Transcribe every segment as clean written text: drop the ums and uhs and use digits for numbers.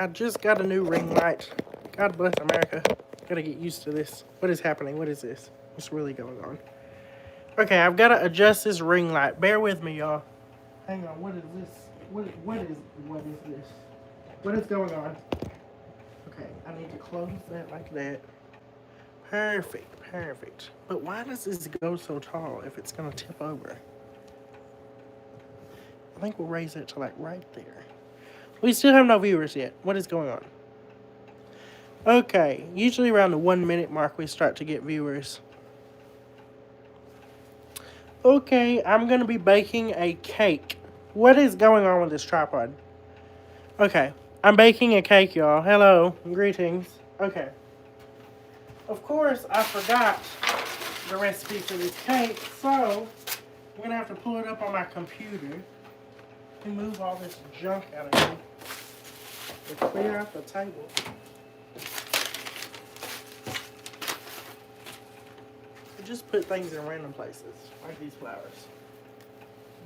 I just got a new ring light. God bless America. Gotta get used to this. What is happening? What is this? What's really going on? Okay, I've got to adjust this ring light. Bear with me, y'all. Hang on. What is this? What is this? What is going on? Okay, I need to close that like that. Perfect, perfect. But why does this go so tall if it's gonna tip over? I think we'll raise it to like right there. We still have no viewers yet. What is going on? Okay, usually around the 1 minute mark we start to get viewers. Okay, I'm gonna be baking a cake. What is going on with this tripod? Okay, I'm baking a cake, y'all. Hello, greetings. Okay. Of course, I forgot the recipe for this cake, so I'm gonna have to pull it up on my computer and move all this junk out of here to clear out the table. I just put things in random places, like these flowers.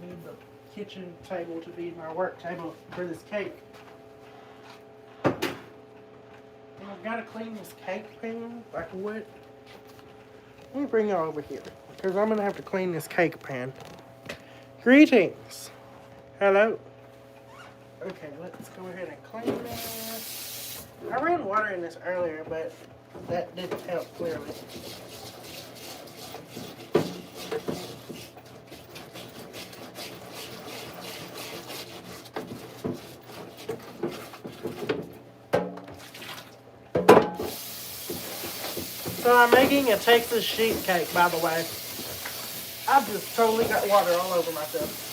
I need the kitchen table to be my work table for this cake. And I've got to clean this cake pan. Like what? Let me bring y'all over here, because I'm going to have to clean this cake pan. Greetings. Hello. Okay, let's go ahead and clean this. I ran water in this earlier, but that didn't help clearly. So I'm making a Texas sheet cake, by the way. I just totally got water all over myself.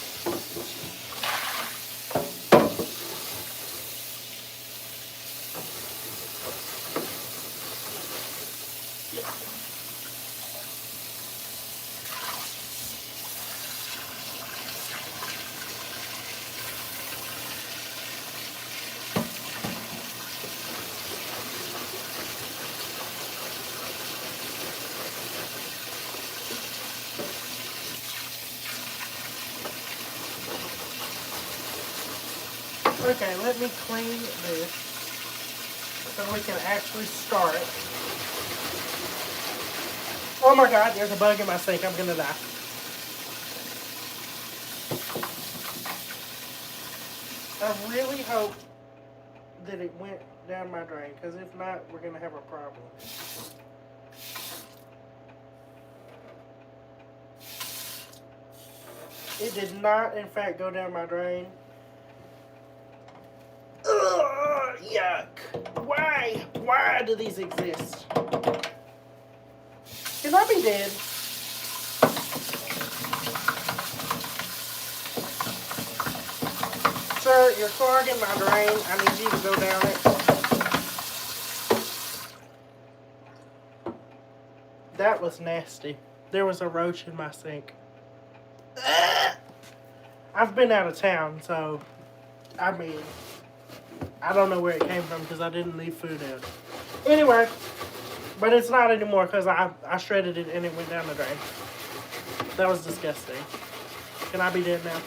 Okay, let me clean this so we can actually start. Oh my God, there's a bug in my sink. I'm gonna die. I really hope that it went down my drain, because if not, we're gonna have a problem. It did not, in fact, go down my drain. Ugh, yuck. Why? Why do these exist? Can I be dead? Sir, you're clogging my drain. I need you to go down it. That was nasty. There was a roach in my sink. I've been out of town, so, I mean, I don't know where it came from because I didn't leave food out. Anyway, but it's not anymore because I shredded it and it went down the drain. That was disgusting. Can I be dead now?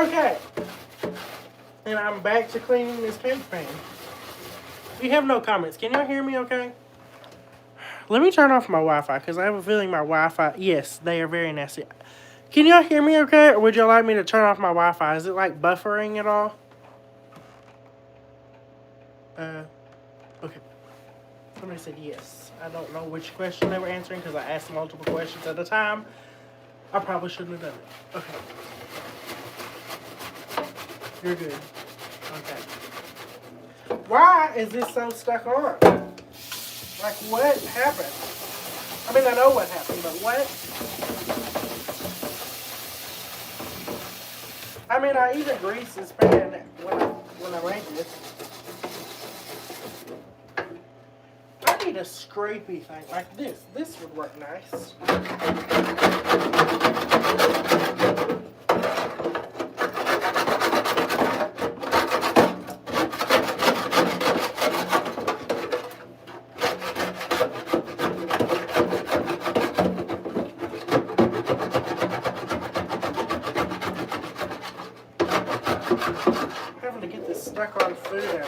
Okay. And I'm back to cleaning this cake pan. We have no comments. Can y'all hear me okay? Let me turn off my Wi-Fi because I have a feeling my Wi-Fi... Yes, they are very nasty. Can y'all hear me okay? Or would y'all like me to turn off my Wi-Fi? Is it like buffering at all? Okay. Somebody said yes. I don't know which question they were answering because I asked multiple questions at a time. I probably shouldn't have done it. Okay. You're good. Okay. Why is this so stuck on? Like, what happened? I mean, I know what happened, but what? I mean, I even greased this pan when I made this. I need a scrapey thing like this. This would work nice. Having to get this stuck on food down.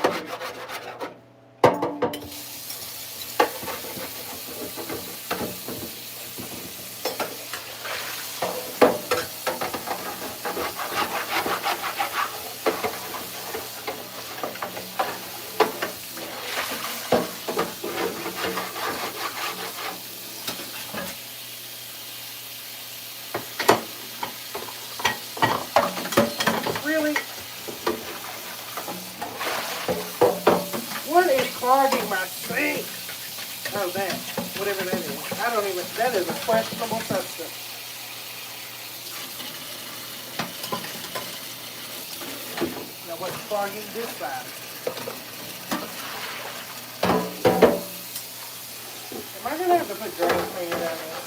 Really? What is clogging my sink? Oh, that. Whatever that is. I don't even. That is a questionable substance. Now, what's clogging this side? Am I gonna have to put drain cleaner down there?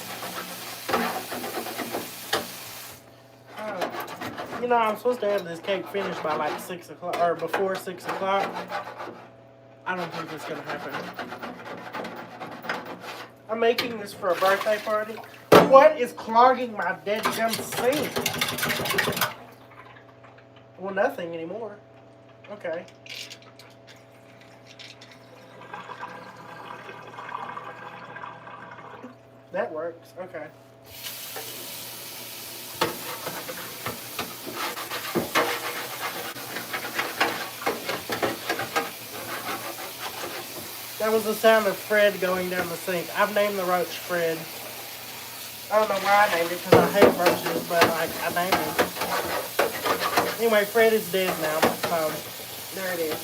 You know, I'm supposed to have this cake finished by like 6 o'clock, or before 6 o'clock. I don't think it's gonna happen. I'm making this for a birthday party. What is clogging my dead gum sink? Well, nothing anymore. Okay. That works. Okay. That was the sound of Fred going down the sink. I've named the roach Fred. I don't know why I named it because I hate roaches, but like I named him. Anyway, Fred is dead now. There it is.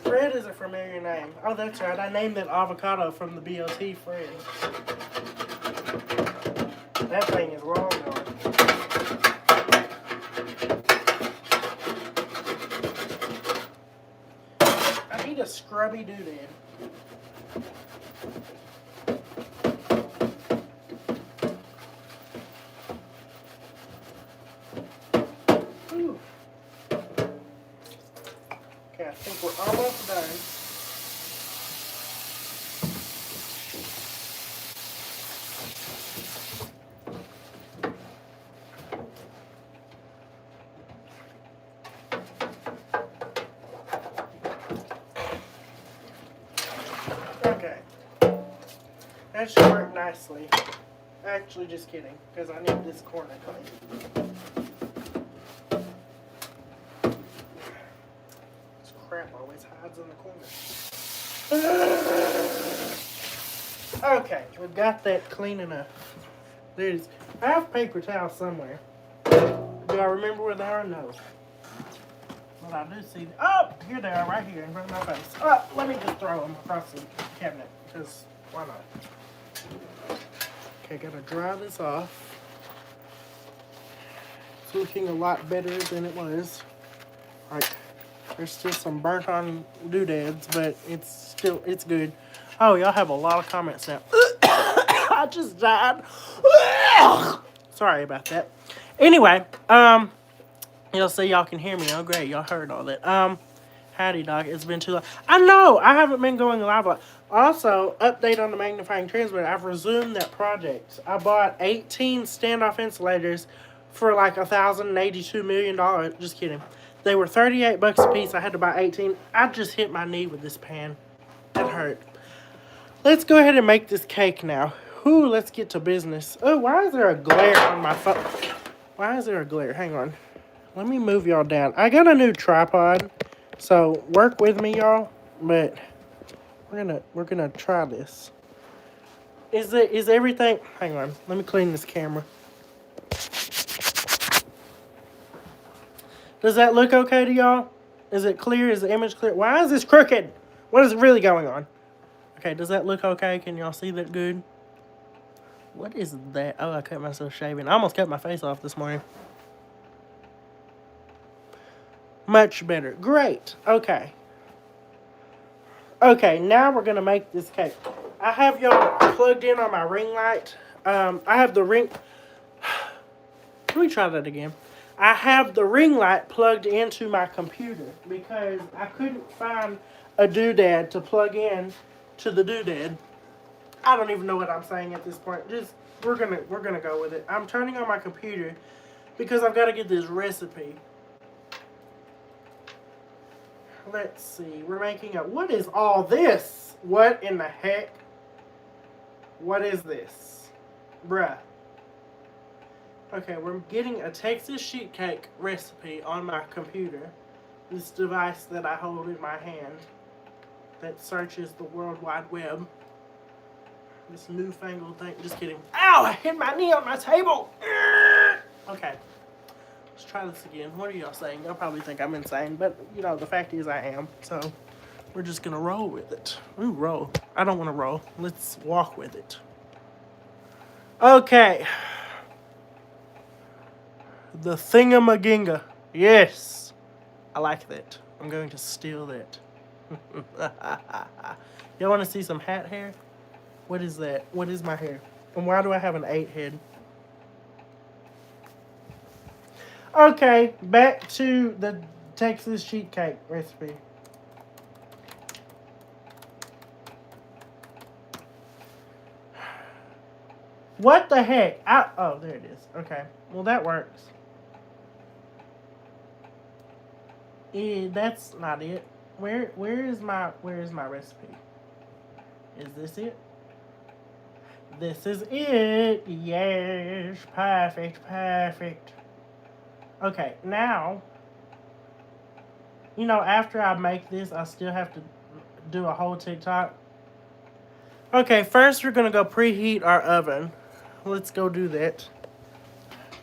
Fred is a familiar name. Oh, that's right. I named that avocado from the BLT Fred. That thing is long gone. I need a scrubby doodad. Okay, I think we're almost done. Okay. That should work nicely. Actually, just kidding, because I need this corner clean. Crap always hides in the corner. Okay, we've got that clean enough. There it is. I have paper towels somewhere. Do I remember where they are? No. But I do see. Oh, here they are, right here in front of my face. Oh, let me just throw them across the cabinet, because why not? Okay, gotta dry this off. It's looking a lot better than it was. Like, there's still some burnt on doodads, but it's good. Oh, y'all have a lot of comments now. I just died. Sorry about that. Anyway, you'll see y'all can hear me. Oh, great. Y'all heard all that. Howdy, Doc. It's been too long. I know. I haven't been going live a lot. Also, update on the magnifying transmitter. I've resumed that project. I bought 18 standoff insulators for like $1,082 million. Just kidding. They were 38 bucks a piece. I had to buy 18. I just hit my knee with this pan. That hurt. Let's go ahead and make this cake now. Whew, let's get to business. Oh, why is there a glare on my phone? Why is there a glare? Hang on. Let me move y'all down. I got a new tripod, so work with me, y'all. But we're gonna try this. Is everything? Hang on. Let me clean this camera. Does that look okay to y'all? Is it clear? Is the image clear? Why is this crooked? What is really going on? Okay, does that look okay? Can y'all see that good? What is that? Oh, I cut myself shaving. I almost cut my face off this morning. Much better. Great. Okay. Okay, now we're going to make this cake. I have y'all plugged in on my ring light. I have the ring... Let me try that again. I have the ring light plugged into my computer because I couldn't find a doodad to plug in to the doodad. I don't even know what I'm saying at this point. Just we're gonna go with it. I'm turning on my computer because I've got to get this recipe. let's see. We're making a... What is all this? What in the heck? What is this? Bruh. Okay, we're getting a Texas sheet cake recipe on my computer. This device that I hold in my hand that searches the World Wide Web. This newfangled thing. Just kidding. Ow! I hit my knee on my table! Okay. Let's try this again. What are y'all saying? Y'all probably think I'm insane, but, you know, the fact is I am. So, we're just gonna roll with it. Ooh, roll. I don't want to roll. Let's walk with it. Okay. The thingamaginga. Yes. I like that. I'm going to steal that. Y'all want to see some hat hair? What is that? What is my hair? And why do I have an 8 head? Okay, back to the Texas sheet cake recipe. What the heck? Oh, there it is. Okay. Well, that works. That's not it. Where is my recipe? Is this it? This is it. Yes. Perfect. Perfect. Okay, now, you know, after I make this, I still have to do a whole TikTok. Okay, first we're going to go preheat our oven. Let's go do that.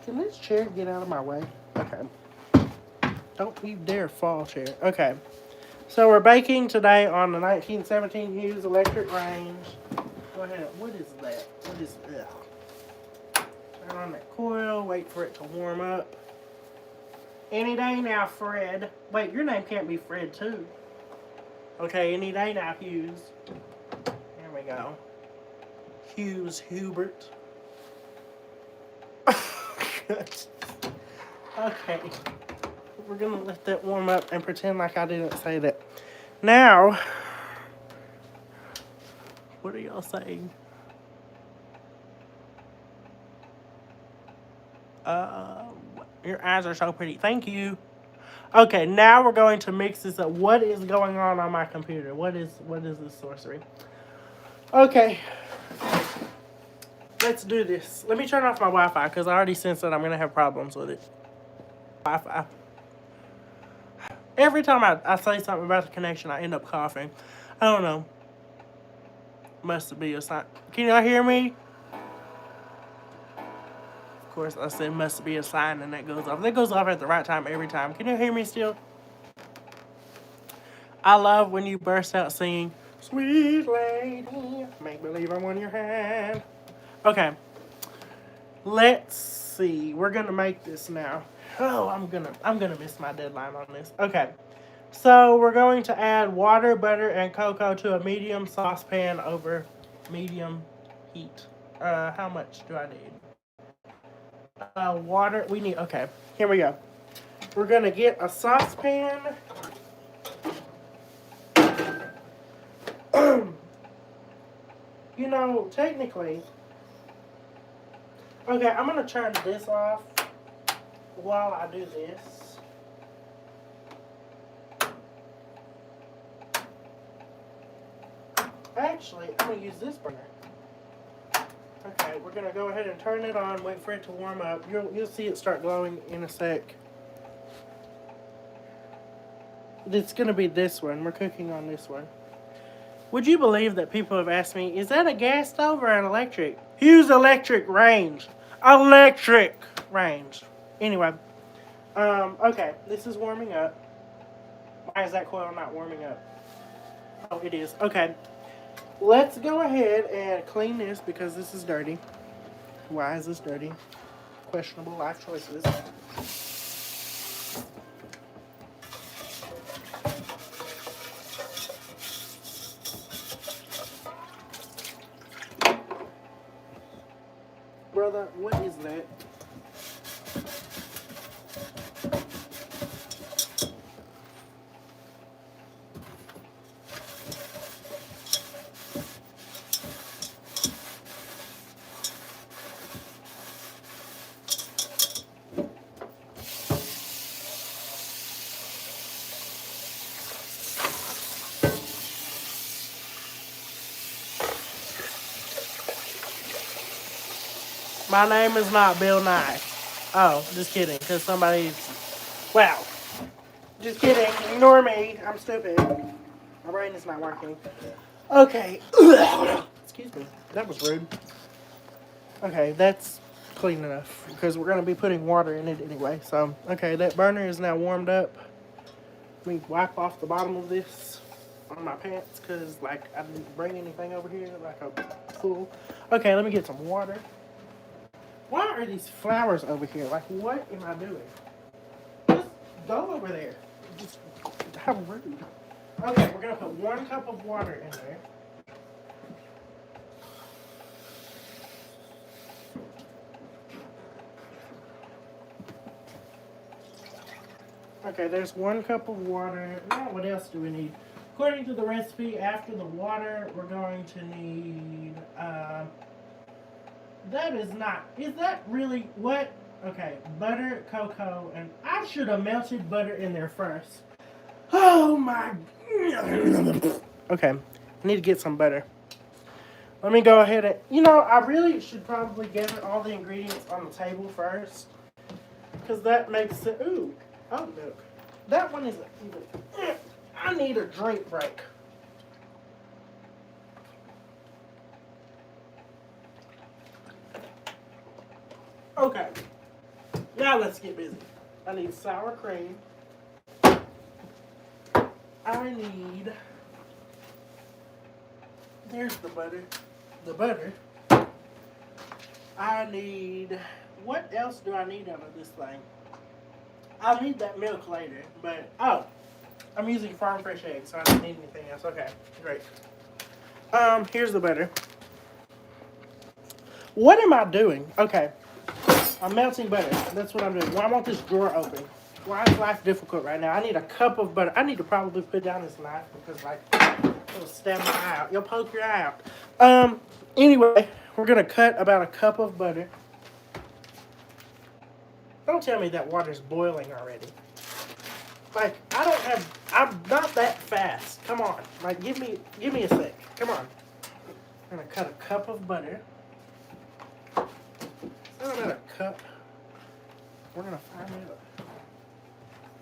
Can this chair get out of my way? Okay. Don't you dare fall, chair. Okay. So we're baking today on the 1917 Hughes electric range. Go ahead. What is that? What is that? Turn on that coil. Wait for it to warm up. Any day now, Fred. Wait, your name can't be Fred, too. Okay, any day now, Hughes. There we go. Hughes Hubert. Okay. We're going to let that warm up and pretend like I didn't say that. Now, what are y'all saying? Your eyes are so pretty. Thank you. Okay, now we're going to mix this up. What is going on my computer? What is this sorcery? Okay. Let's do this. Let me turn off my Wi-Fi because I already sense that I'm going to have problems with it. Wi-Fi. Every time I say something about the connection, I end up coughing. I don't know. Must be a sign. Can y'all hear me? Of course, I said must be a sign, and that goes off. That goes off at the right time every time. Can you hear me still? I love when you burst out singing, "Sweet lady, make believe I'm on your hand." Okay. Let's see. We're gonna make this now. Oh, I'm gonna miss my deadline on this. Okay. So we're going to add water, butter, and cocoa to a medium saucepan over medium heat. How much do I need? Water. We need. Okay. Here we go. We're gonna get a saucepan. You know, technically. Okay, I'm gonna turn this off while I do this. Actually, I'm gonna use this burner. Okay, we're gonna go ahead and turn it on, wait for it to warm up. You'll see it start glowing in a sec. It's gonna be this one. We're cooking on this one. Would you believe that people have asked me, is that a gas stove or an electric? Hughes electric range. Electric range. Anyway, okay, this is warming up. Why is that coil not warming up? Oh, it is. Okay. Let's go ahead and clean this because this is dirty. Why is this dirty? Questionable life choices. Brother, what is that? My name is not Bill Nye. Oh, just kidding. Because somebody's... Wow. Just kidding. Ignore me. I'm stupid. My brain is not working. Okay. Excuse me. That was rude. Okay, that's clean enough. Because we're going to be putting water in it anyway. So, okay, that burner is now warmed up. Let me wipe off the bottom of this on my pants. Because, like, I didn't bring anything over here like a fool. Okay, let me get some water. Why are these flowers over here? Like, what am I doing? Just go over there. Just, how rude. Okay, we're going to put 1 cup of water in there. Okay, there's 1 cup of water. Now, what else do we need? According to the recipe, after the water, we're going to need, that is not, is that really, what? Okay, butter, cocoa, and I should have melted butter in there first. Oh my, okay, I need to get some butter. Let me go ahead and, I really should probably gather all the ingredients on the table first. Because that makes it, ooh, oh milk. That one isn't even, I need a drink break. Okay, now let's get busy. I need sour cream. I need, there's the butter. The butter. I need, what else do I need out of this thing? I'll need that milk later, but, oh, I'm using farm fresh eggs, so I don't need anything else. Okay, great. Here's the butter. What am I doing? Okay, I'm melting butter. That's what I'm doing. Well, I want this drawer open. Why is life difficult right now? I need a cup of butter. I need to probably put down this knife because, like, it'll stab my eye out. You'll poke your eye out. Anyway, we're going to cut about a cup of butter. Don't tell me that water's boiling already. Like, I'm not that fast. Come on. Like, give me a sec. Come on. I'm going to cut a cup of butter. It's not about a cup. We're going to find out.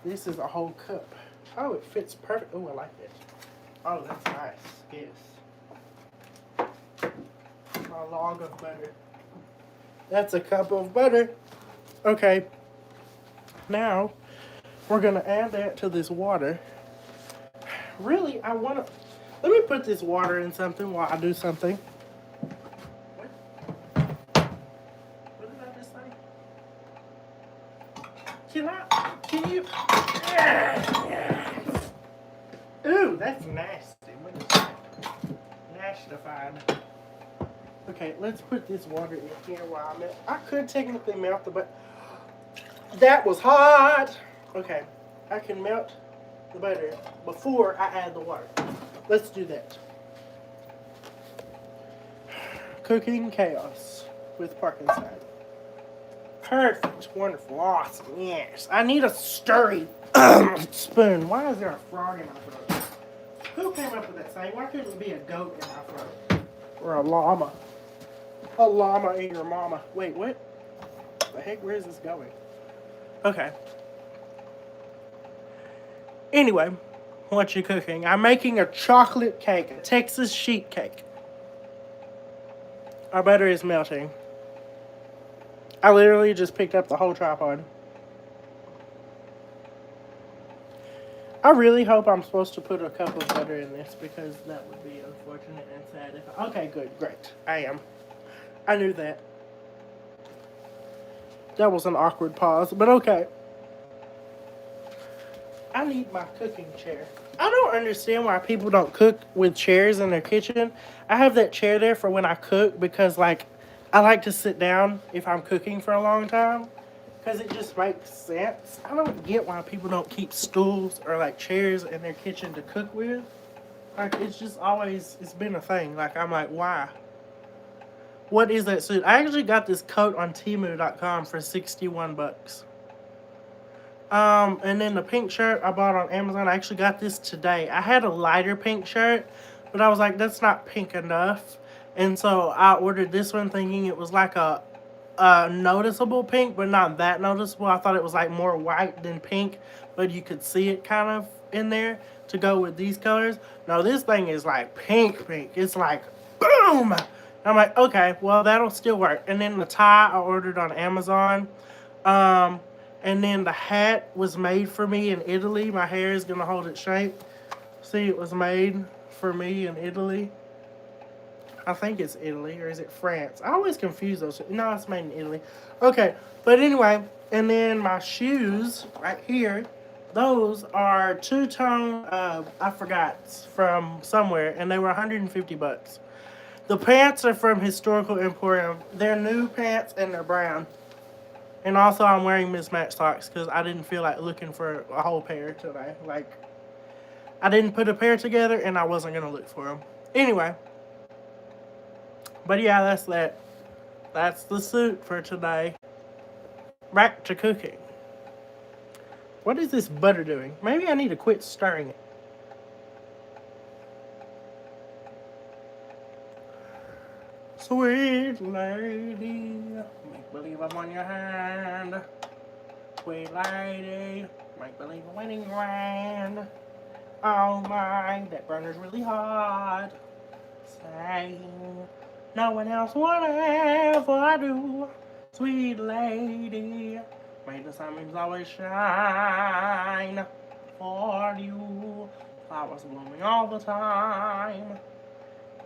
This is a whole cup. Oh, it fits perfect. Oh, I like it. Oh, that's nice. Yes. A log of butter. That's a cup of butter. Okay. Now, we're going to add that to this water. Really, I want to... Let me put this water in something while I do something. What about this thing? Can you... Yes. Ooh, that's nasty. What is that? Nastified. Okay, let's put this water in here while I'm at... I could technically melt the butter. That was hot! Okay, I can melt the butter before I add the water. Let's do that. Cooking chaos with Parkinstine. Perfect, wonderful, awesome, yes. I need a stirring spoon. Why is there a frog in my throat? Who came up with that saying? Why couldn't it be a goat in my throat? Or a llama? A llama in your mama. Wait, what? The heck, where is this going? Okay. Anyway, what you cooking? I'm making a chocolate cake, a Texas sheet cake. Our butter is melting. I literally just picked up the whole tripod. I really hope I'm supposed to put a cup of butter in this because that would be unfortunate and sad if I... Okay, good, great. I am. I knew that. That was an awkward pause, but okay. I need my cooking chair. I don't understand why people don't cook with chairs in their kitchen. I have that chair there for when I cook because, like, I like to sit down if I'm cooking for a long time because it just makes sense. I don't get why people don't keep stools or, like, chairs in their kitchen to cook with. Like, it's just always, it's been a thing. Like, I'm like, why? What is that suit? I actually got this coat on Temu.com for $61. And then the pink shirt I bought on Amazon. I actually got this today. I had a lighter pink shirt, but I was like, that's not pink enough. And so I ordered this one thinking it was like a noticeable pink, but not that noticeable. I thought it was like more white than pink, but you could see it kind of in there to go with these colors. No, this thing is like pink, pink. It's like boom. I'm like, okay, well that'll still work. And then the tie I ordered on Amazon. Um, and then the hat was made for me in Italy. My hair is gonna hold its shape. See, it was made for me in Italy. I think it's Italy, or is it France? I always confuse those. No, it's made in Italy. Okay, but anyway, and then my shoes right here, those are two-tone, I forgot, from somewhere, and they were 150 bucks. The pants are from Historical Emporium. They're new pants, and they're brown. And also, I'm wearing mismatched socks because I didn't feel like looking for a whole pair today. Like, I didn't put a pair together, and I wasn't going to look for them. Anyway. But yeah, that's that. That's the suit for today. Back to cooking. What is this butter doing? Maybe I need to quit stirring it. Sweet lady, make believe I'm on your hand. Sweet lady, make believe I'm winning grand. Oh my, that burner's really hot. Saying no one else would ever do. Sweet lady, may the sun always shine for you. Flowers blooming all the time.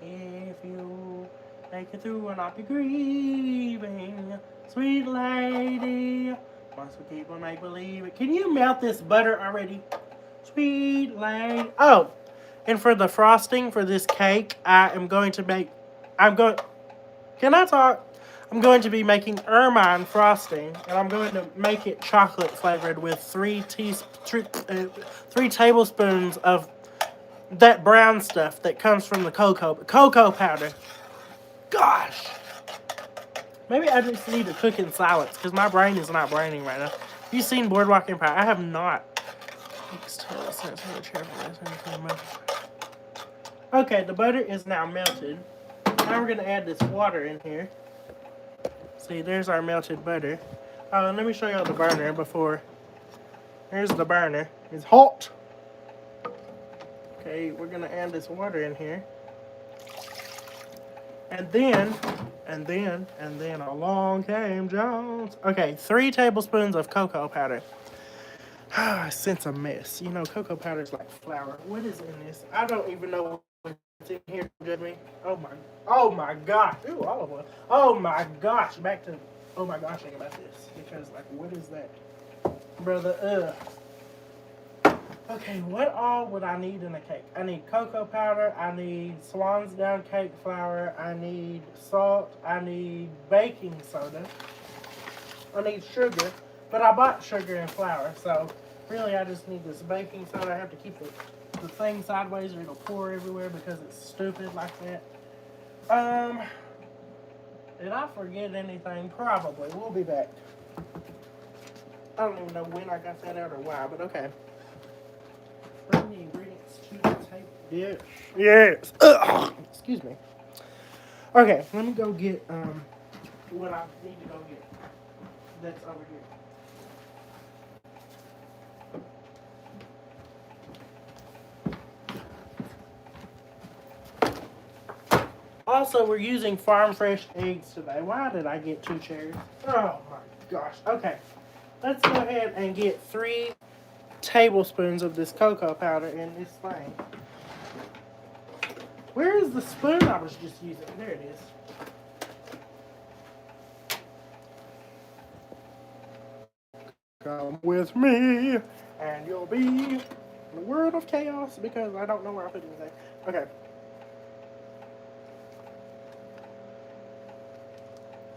If you make it through and not be grieving, sweet lady, must we keep on make believe it? Can you melt this butter already? Sweet lady. Oh, and for the frosting for this cake, can I talk? I'm going to be making ermine frosting, and I'm going to make it chocolate flavored with 3 tablespoons of that brown stuff that comes from the cocoa powder. Gosh! Maybe I just need to cook in silence, because my brain is not braining right now. Have you seen Boardwalk Empire? I have not. Okay, the butter is now melted. Now we're going to add this water in here. See, there's our melted butter. Let me show y'all the burner before. Here's the burner. It's hot. Okay, we're going to add this water in here. And then along came Jones. Okay, 3 tablespoons of cocoa powder. I sense a mess. You know, cocoa powder is like flour. What is in this? I don't even know what's in here. Me. Oh my gosh. Ooh, olive oil. Oh my gosh. Back to oh my gosh about this. Because like, what is that? Brother, okay, what all would I need in a cake? I need cocoa powder, I need Swan's Down cake flour, I need salt, I need baking soda, I need sugar, but I bought sugar and flour, so really I just need this baking soda. I have to keep the thing sideways or it'll pour everywhere because it's stupid like that. Did I forget anything? Probably. We'll be back. I don't even know when I got that out or why, but okay. Bring the ingredients to the table. Yes. Yes. Excuse me. Okay, let me go get what I need to go get. That's over here. Also, we're using farm fresh eggs today. Why did I get 2 chairs? Oh my gosh. Okay. Let's go ahead and get 3 tablespoons of this cocoa powder in this thing. Where is the spoon I was just using? There it is. Come with me, and you'll be in a world of chaos because I don't know where I put anything. Okay.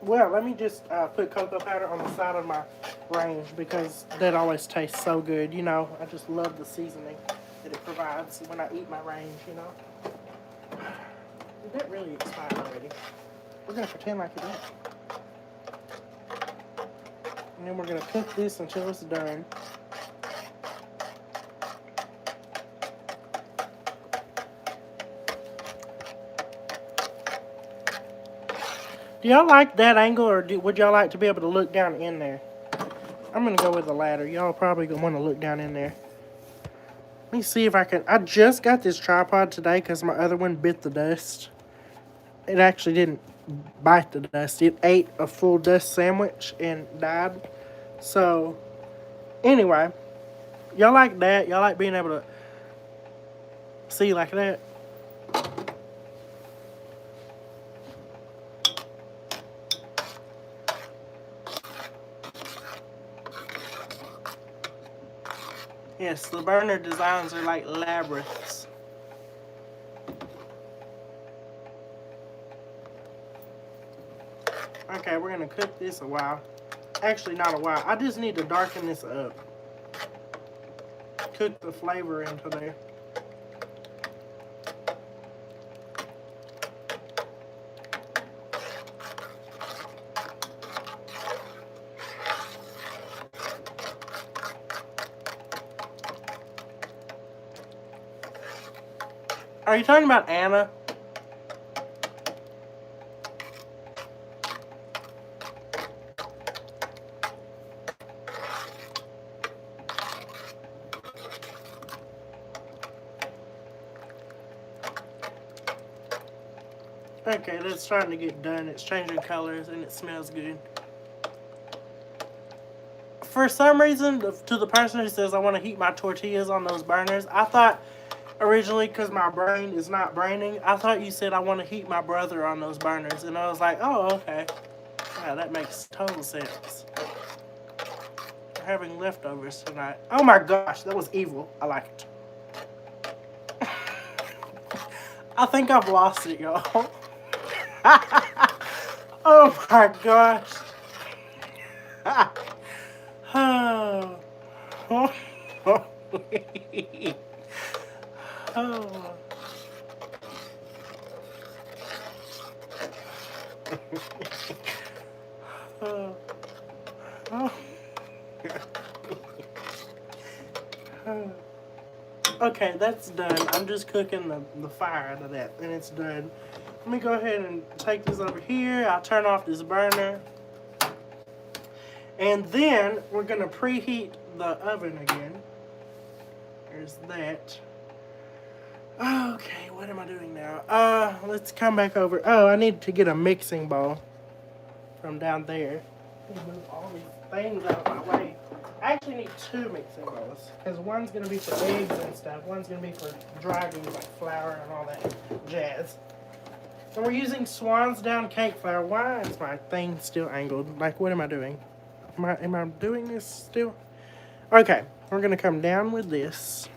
Well, let me just put cocoa powder on the side of my range because that always tastes so good. You know, I just love the seasoning that it provides when I eat my range, you know. Did that really expire already? We're going to pretend like it did. And then we're going to cook this until it's done. Do y'all like that angle, or would y'all like to be able to look down in there? I'm going to go with the ladder. Y'all probably going to want to look down in there. Let me see if I can. I just got this tripod today because my other one bit the dust. It actually didn't bite the dust. It ate a full dust sandwich and died. So, anyway, y'all like that? Y'all like being able to see like that? Yes, the burner designs are like labyrinths. Okay, we're going to cook this a while. Actually, not a while. I just need to darken this up. Cook the flavor into there. Are you talking about Anna? Okay, that's starting to get done. It's changing colors and it smells good. For some reason, to the person who says I want to heat my tortillas on those burners, I thought originally, because my brain is not braining, I thought you said I want to heat my brother on those burners. And I was like, oh, okay. Yeah, that makes total sense. We're having leftovers tonight. Oh my gosh, that was evil. I like it. I think I've lost it, y'all. Oh my gosh. Oh. Oh. Oh. Oh. Okay, that's done. I'm just cooking the fire out of that, and it's done. Let me go ahead and take this over here. I'll turn off this burner. And then we're going to preheat the oven again. There's that. Okay, what am I doing now? Let's come back over. Oh, I need to get a mixing bowl from down there. Move all these things out of my way. I actually need two mixing bowls, because one's going to be for eggs and stuff. One's going to be for dry goods like flour and all that jazz. And we're using Swan's Down cake flour. Why is my thing still angled? Like, what am I doing? Am I doing this still? Okay, we're going to come down with this.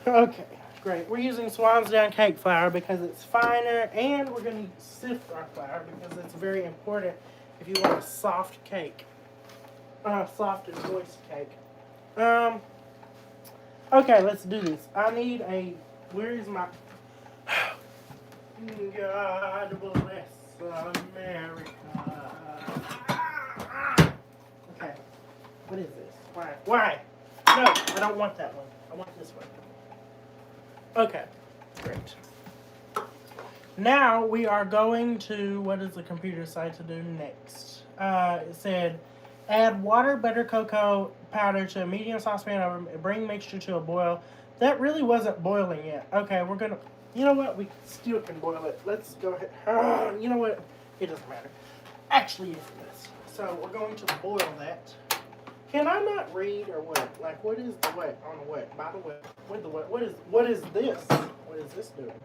Okay, great. We're using Swan's Down cake flour because it's finer, and we're going to sift our flour because it's very important if you want a soft cake. Soft and moist cake. Okay, let's do this. I need a... Where is my... God bless America. Okay. What is this? Why? No, I don't want that one. I want this one. Okay. Great. Now we are going to... What does the computer say to do next? It said... Add water, butter, cocoa powder to a medium saucepan over. Bring mixture to a boil. That really wasn't boiling yet. Okay, we're going to... You know what? We still can boil it. Let's go ahead. You know what? It doesn't matter. Actually, yes, it does. So we're going to boil that. Can I not read or what? Like, what is the what on the what? By the what? With the what? What is this? What is this doing?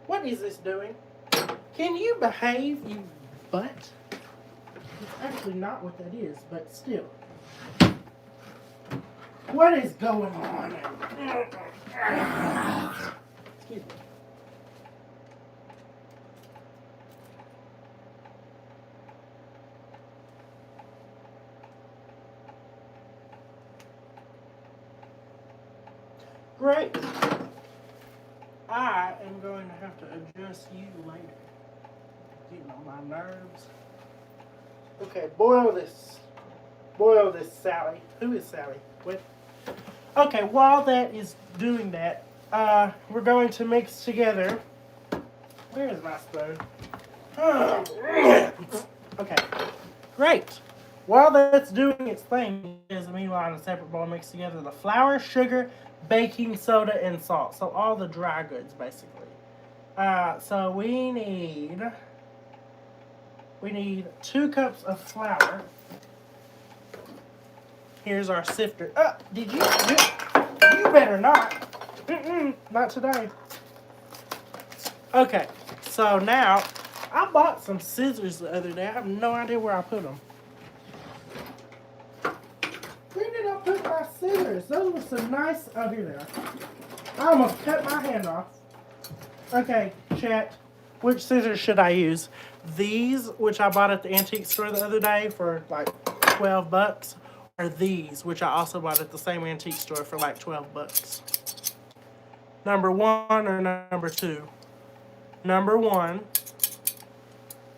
What is this doing? Can you behave, you butt? It's actually not what that is, but still. What is going on? Excuse me. Great. I am going to have to adjust you later. Getting on my nerves. Okay, boil this. Boil this, Sally. Who is Sally? What? Okay, while that is doing that, we're going to mix together. Where is my spoon? Okay, great. While that's doing its thing, is meanwhile in a separate bowl, mix together the flour, sugar, baking soda, and salt. So all the dry goods, basically. So we need 2 cups of flour. Here's our sifter. Did you? You better not. Not today. Okay, so now I bought some scissors the other day. I have no idea where I put them. Where did I put my scissors? Those were some nice. Oh, here they are. I almost cut my hand off. Okay, chat. Which scissors should I use? These, which I bought at the antique store the other day for like $12, or these, which I also bought at the same antique store for like $12. Number 1 or number 2? Number 1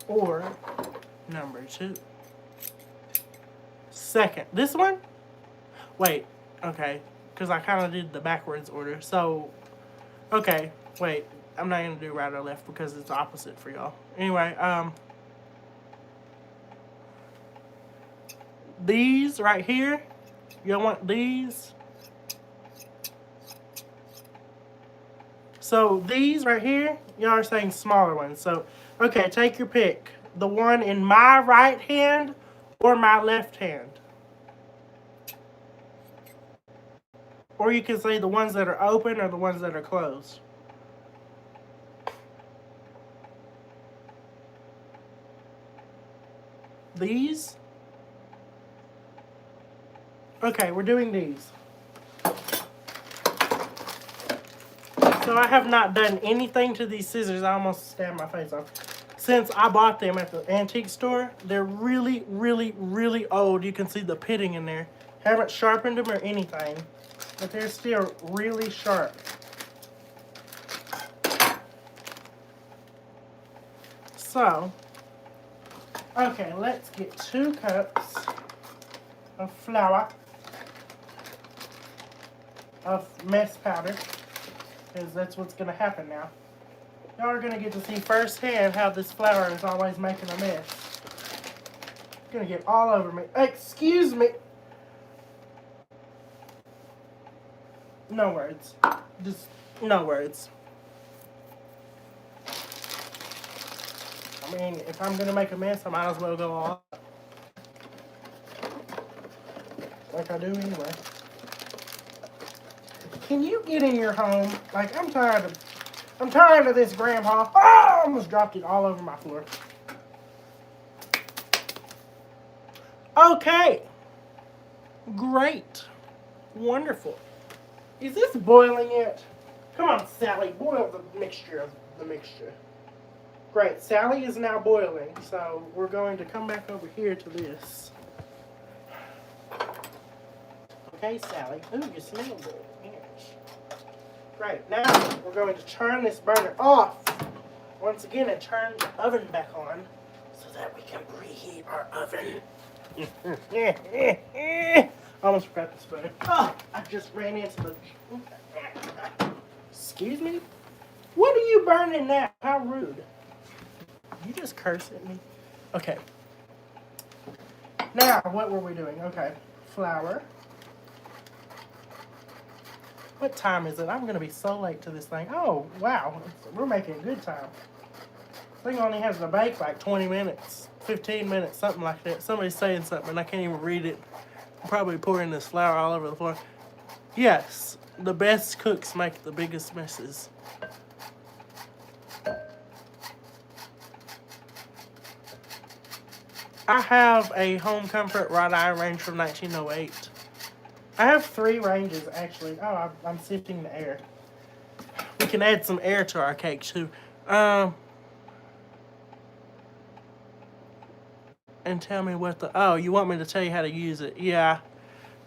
or number 2? Second. This one? Wait. Okay. Because I kind of did the backwards order. So, okay. Wait. I'm not going to do right or left because it's opposite for y'all. Anyway, these right here. Y'all want these? So these right here, y'all are saying smaller ones. So, okay, take your pick. The one in my right hand or my left hand. Or you can say the ones that are open or the ones that are closed. These? Okay, we're doing these. So I have not done anything to these scissors. I almost stabbed my face off. Since I bought them at the antique store, they're really, really, really old. You can see the pitting in there. Haven't sharpened them or anything, but they're still really sharp. So, okay, let's get 2 cups of flour, of mess powder, because that's what's going to happen now. Y'all are going to get to see firsthand how this flour is always making a mess. It's going to get all over me. Excuse me. No words. Just no words. I mean, if I'm going to make a mess, I might as well go all out. Like I do anyway. Can you get in your home? Like, I'm tired of this, Grandpa. Oh, I almost dropped it all over my floor. Okay. Great. Wonderful. Is this boiling yet? Come on, Sally. Boil the mixture of the mixture. Great. Sally is now boiling, so we're going to come back over here to this. Okay, Sally. Ooh, you smell good. Yes. Great. Now we're going to turn this burner off once again and turn the oven back on so that we can preheat our oven. Almost forgot the spoon. Oh, I just ran into the... Excuse me? What are you burning now? How rude. You just curse at me? Okay. Now, what were we doing? Okay. Flour. What time is it? I'm going to be so late to this thing. Oh, wow. We're making good time. This thing only has to bake like 20 minutes, 15 minutes, something like that. Somebody's saying something, and I can't even read it. I'm probably pouring this flour all over the floor. Yes, the best cooks make the biggest messes. I have a home comfort wrought iron range from 1908. I have 3 ranges, actually. Oh, I'm sifting the air. We can add some air to our cake, too. And tell me what the... Oh, you want me to tell you how to use it? Yeah.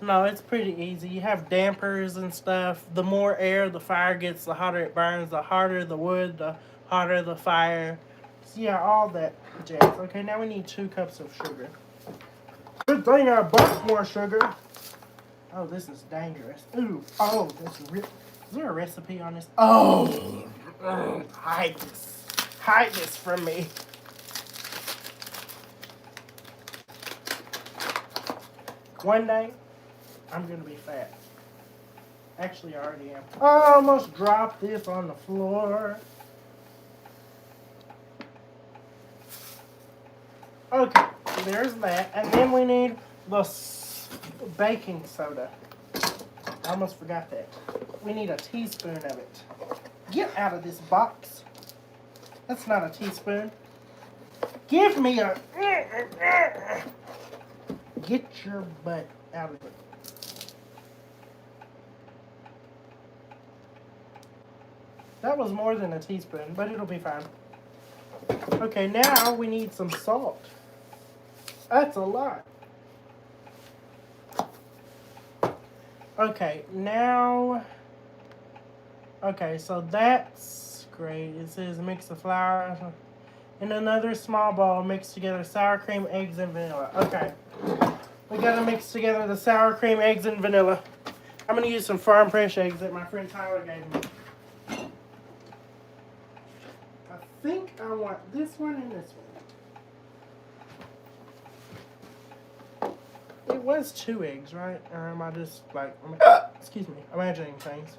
No, it's pretty easy. You have dampers and stuff. The more air the fire gets, the hotter it burns. The harder the wood, the hotter the fire. So yeah, all that jazz. Okay, now we need 2 cups of sugar. Good thing I bought more sugar. Oh, this is dangerous. Ooh, oh, is there a recipe on this? Oh, hide this. Hide this from me. One day, I'm going to be fat. Actually, I already am. I almost dropped this on the floor. Okay, there's that. And then we need the baking soda. I almost forgot that. We need a teaspoon of it. Get out of this box. That's not a teaspoon. Give me a... Get your butt out of it. That was more than a teaspoon, but it'll be fine. Okay, now we need some salt. That's a lot. Okay, now... Okay, so that's great. It says mix the flour in another small bowl. Mix together sour cream, eggs, and vanilla. Okay. We gotta mix together the sour cream, eggs, and vanilla. I'm gonna use some farm fresh eggs that my friend Tyler gave me. I think I want this one and this one. It was 2 eggs, right? Or am I just like, excuse me, imagining things?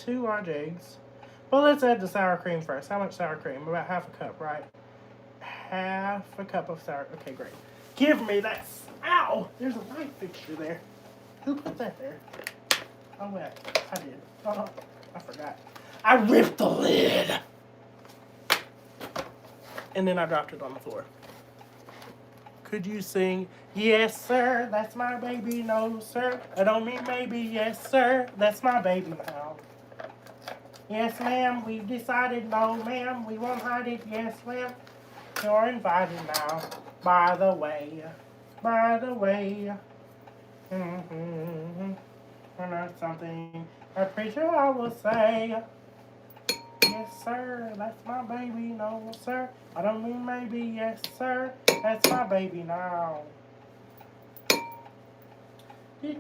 2 large eggs. Well, let's add the sour cream first. How much sour cream? About half a cup, right? Half a cup of sour. Okay, great. Give me that. Ow! There's a light fixture there. Who put that there? Oh, wait. I did. Oh, I forgot. I ripped the lid. And then I dropped it on the floor. Could you sing, yes, sir, that's my baby, no, sir. I don't mean maybe, yes, sir, that's my baby now. Yes, ma'am, we've decided, no, ma'am, we won't hide it, yes, ma'am. You're invited now, by the way, or not something a preacher I will say. Yes, sir, that's my baby, no, sir. I don't mean maybe, yes, sir, that's my baby now. Okay,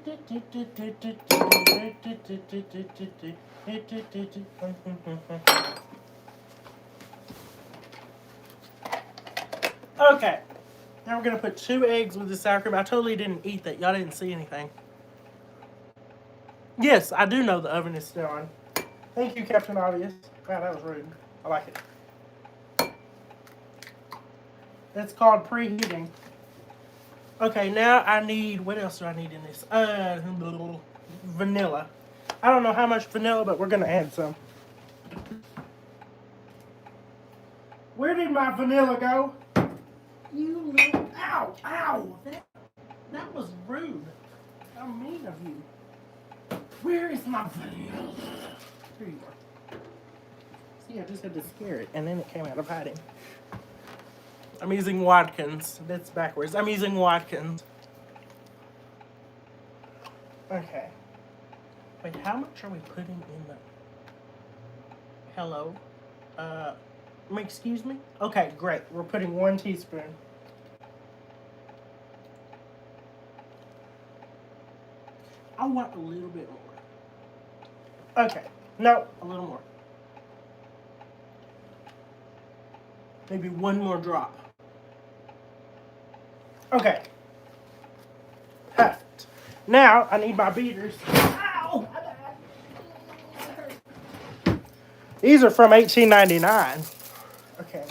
now we're going to put 2 eggs with the sour cream. I totally didn't eat that. Y'all didn't see anything. Yes, I do know the oven is still on. Thank you, Captain Obvious. Wow, that was rude. I like it. That's called preheating. Okay, now I need, what else do I need in this? Vanilla. I don't know how much vanilla, but we're going to add some. Where did my vanilla go? You little, ow, ow. That was rude. How mean of you. Where is my vanilla? Here you are. See, I just had to scare it, and then it came out of hiding. I'm using Watkins. That's backwards. I'm using Watkins. Okay. Wait, how much are we putting in the... Hello? Excuse me? Okay, great. We're putting 1 teaspoon. I want a little bit more. Okay. No, a little more. Maybe 1 more drop. Okay. Perfect. Now, I need my beaters. Ow! These are from 1899. Okay.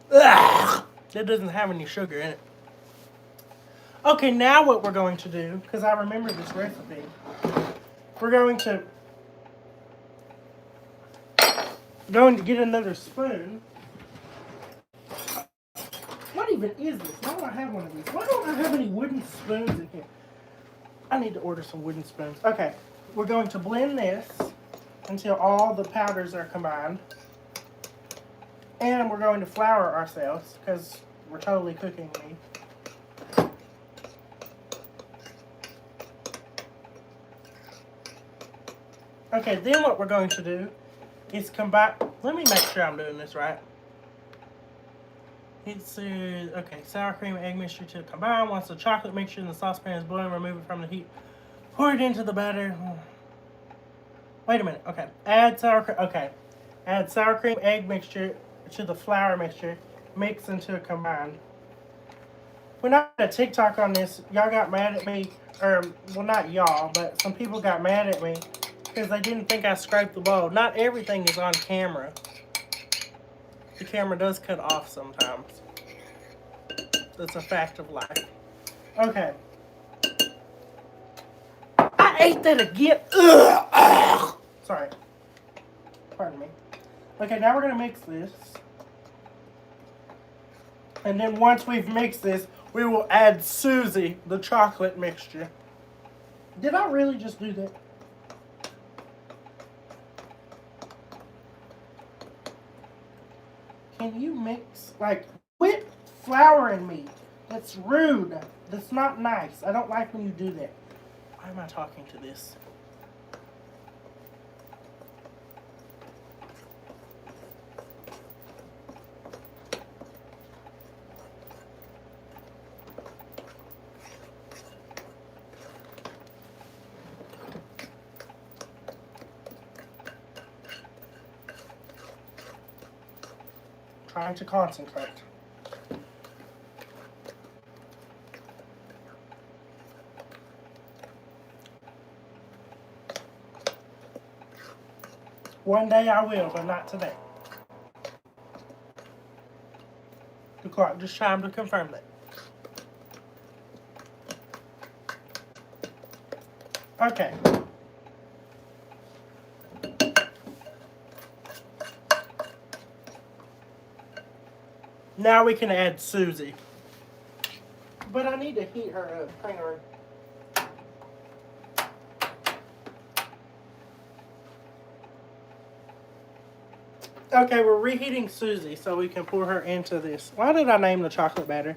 Ugh, that doesn't have any sugar in it. Okay, now what we're going to do, because I remember this recipe, we're going to get another spoon. What even is this? Why don't I have one of these? Why don't I have any wooden spoons in here? I need to order some wooden spoons. Okay, we're going to blend this until all the powders are combined. And we're going to flour ourselves because we're totally cooking meat. Okay, then what we're going to do is combine. Let me make sure I'm doing this right. It says, okay, sour cream and egg mixture to combine. Once the chocolate mixture in the saucepan is boiling, remove it from the heat. Pour it into the batter. Wait a minute. Okay. Add sour cream. Okay. Add sour cream, egg mixture to the flour mixture. Mix until combined. When I did a TikTok on this, y'all got mad at me. Or, well, not y'all, but some people got mad at me because they didn't think I scraped the bowl. Not everything is on camera. The camera does cut off sometimes. That's a fact of life. Okay. I ate that again. Ugh. Sorry. Pardon me. Okay, now we're going to mix this. And then once we've mixed this, we will add Susie, the chocolate mixture. Did I really just do that? Can you mix, like, whip flour and meat? That's rude. That's not nice. I don't like when you do that. Why am I talking to this? Trying to concentrate. One day I will, but not today. The clock just chimed to confirm that. Okay. Now we can add Susie. But I need to heat her up. Hang on. Okay, we're reheating Susie so we can pour her into this. Why did I name the chocolate batter?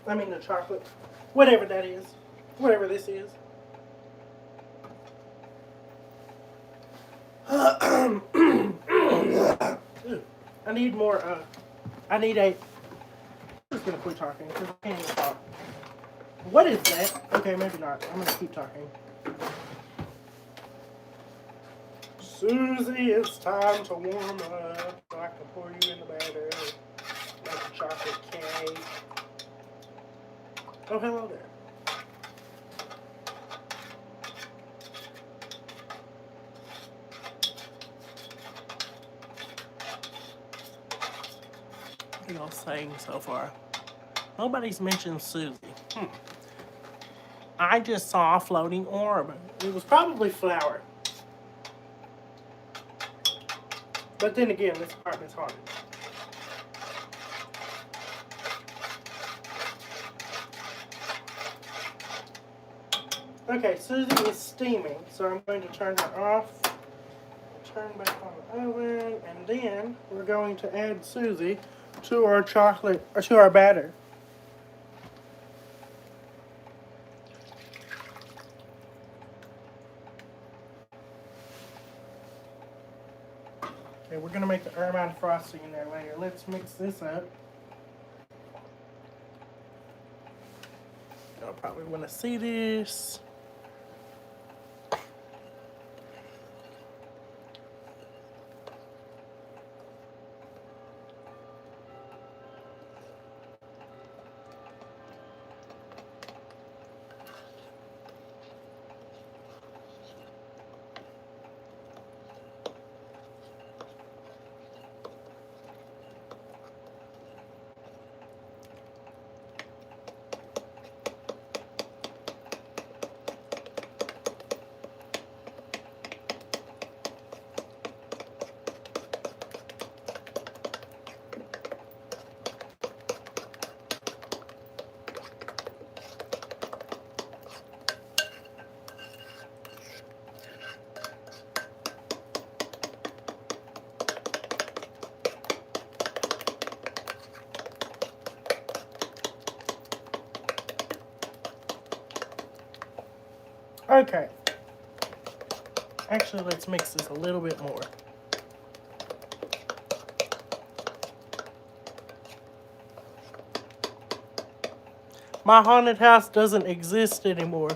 I mean the chocolate. Whatever that is. Whatever this is. I need more, I need a... I'm just going to quit talking because I can't even talk. What is that? Okay, maybe not. I'm going to keep talking. Susie, it's time to warm up so I can pour you in the batter. Make a chocolate cake. Oh, hello there. What are y'all saying so far? Nobody's mentioned Susie. I just saw a floating orb. It was probably flour. But then again, this part is hard. Okay, Susie is steaming, so I'm going to turn her off. Turn back on the oven, and then we're going to add Susie to our chocolate, or to our batter. Okay, we're gonna make the ermine frosting in there later. Let's mix this up. Y'all probably want to see this. Okay. Actually, let's mix this a little bit more. My haunted house doesn't exist anymore.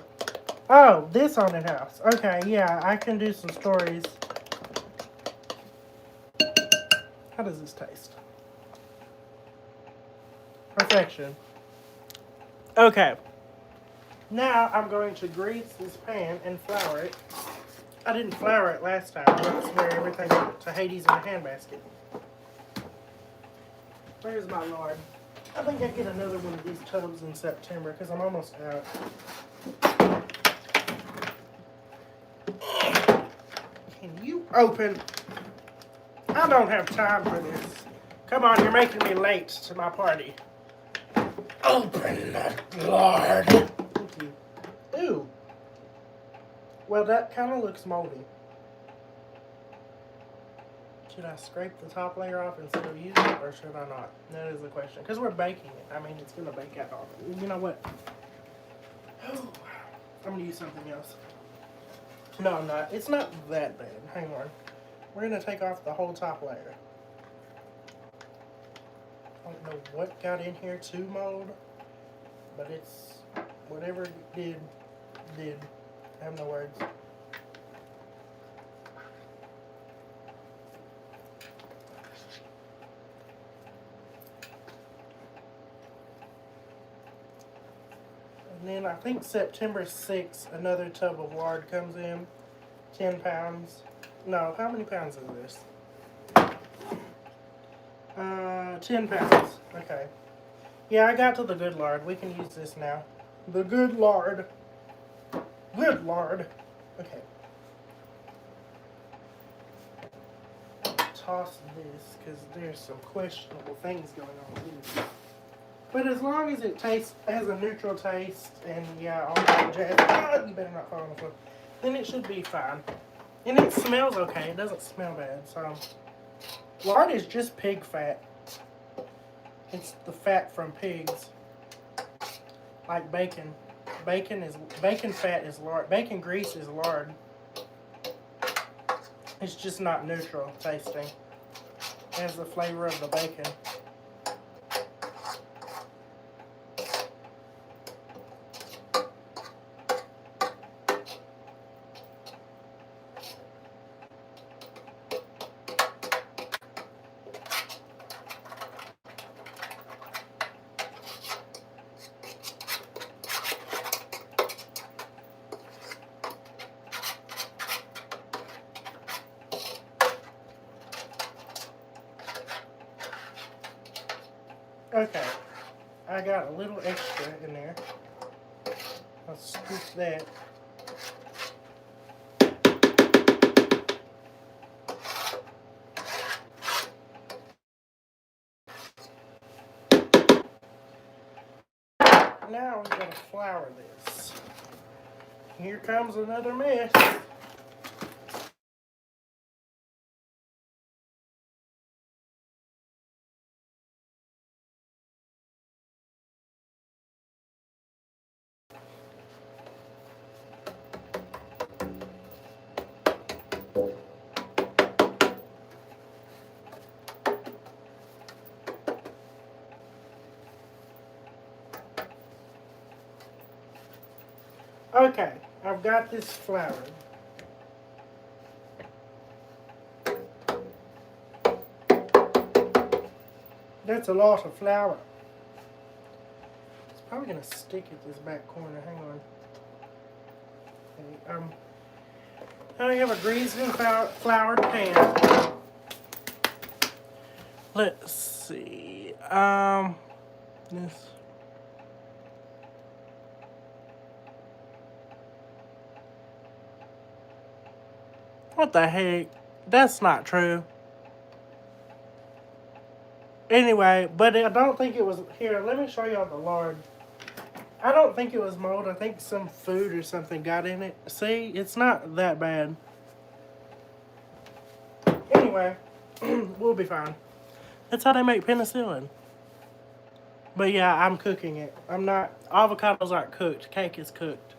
Oh, this haunted house. Okay, yeah, I can do some stories. How does this taste? Perfection. Okay. Now I'm going to grease this pan and flour it. I didn't flour it last time. Let's wear everything to Hades in a handbasket. Where's my lard? I think I get another one of these tubs in September because I'm almost out. Can you open? I don't have time for this. Come on, you're making me late to my party. Open that lard. Thank you. Ooh. Well, that kind of looks moldy. Should I scrape the top layer off instead of use it, or should I not? That is the question. Because we're baking it. I mean, it's going to bake out all of it. You know what? Oh, I'm going to use something else. No, I'm not. It's not that bad. Hang on. We're going to take off the whole top layer. I don't know what got in here to mold, but it's whatever it did. I have no words. And then I think September 6th, another tub of lard comes in. 10 pounds. No, how many pounds is this? 10 pounds. Okay. Yeah, I got to the good lard. We can use this now. The good lard. Good lard. Okay. Toss this because there's some questionable things going on with it. But as long as it tastes, has a neutral taste, and yeah, all that jazz, you better not fall on the floor, then it should be fine. And it smells okay. It doesn't smell bad. So, lard is just pig fat. It's the fat from pigs. Like bacon. Bacon fat is lard. Bacon grease is lard. It's just not neutral tasting. It has the flavor of the bacon. Okay, I got a little extra in there. I'll scoop that. Now we're going to flour this. Here comes another mess. Okay, I've got this floured. That's a lot of flour. It's probably going to stick at this back corner. Hang on. Okay, I have a greased and floured pan. Let's see. This. What the heck? That's not true. Anyway, but I don't think it was... Here, let me show y'all the lard. I don't think it was mold. I think some food or something got in it. See? It's not that bad. Anyway, we'll be fine. That's how they make penicillin. But yeah, I'm cooking it. I'm not... Avocados aren't cooked. Cake is cooked.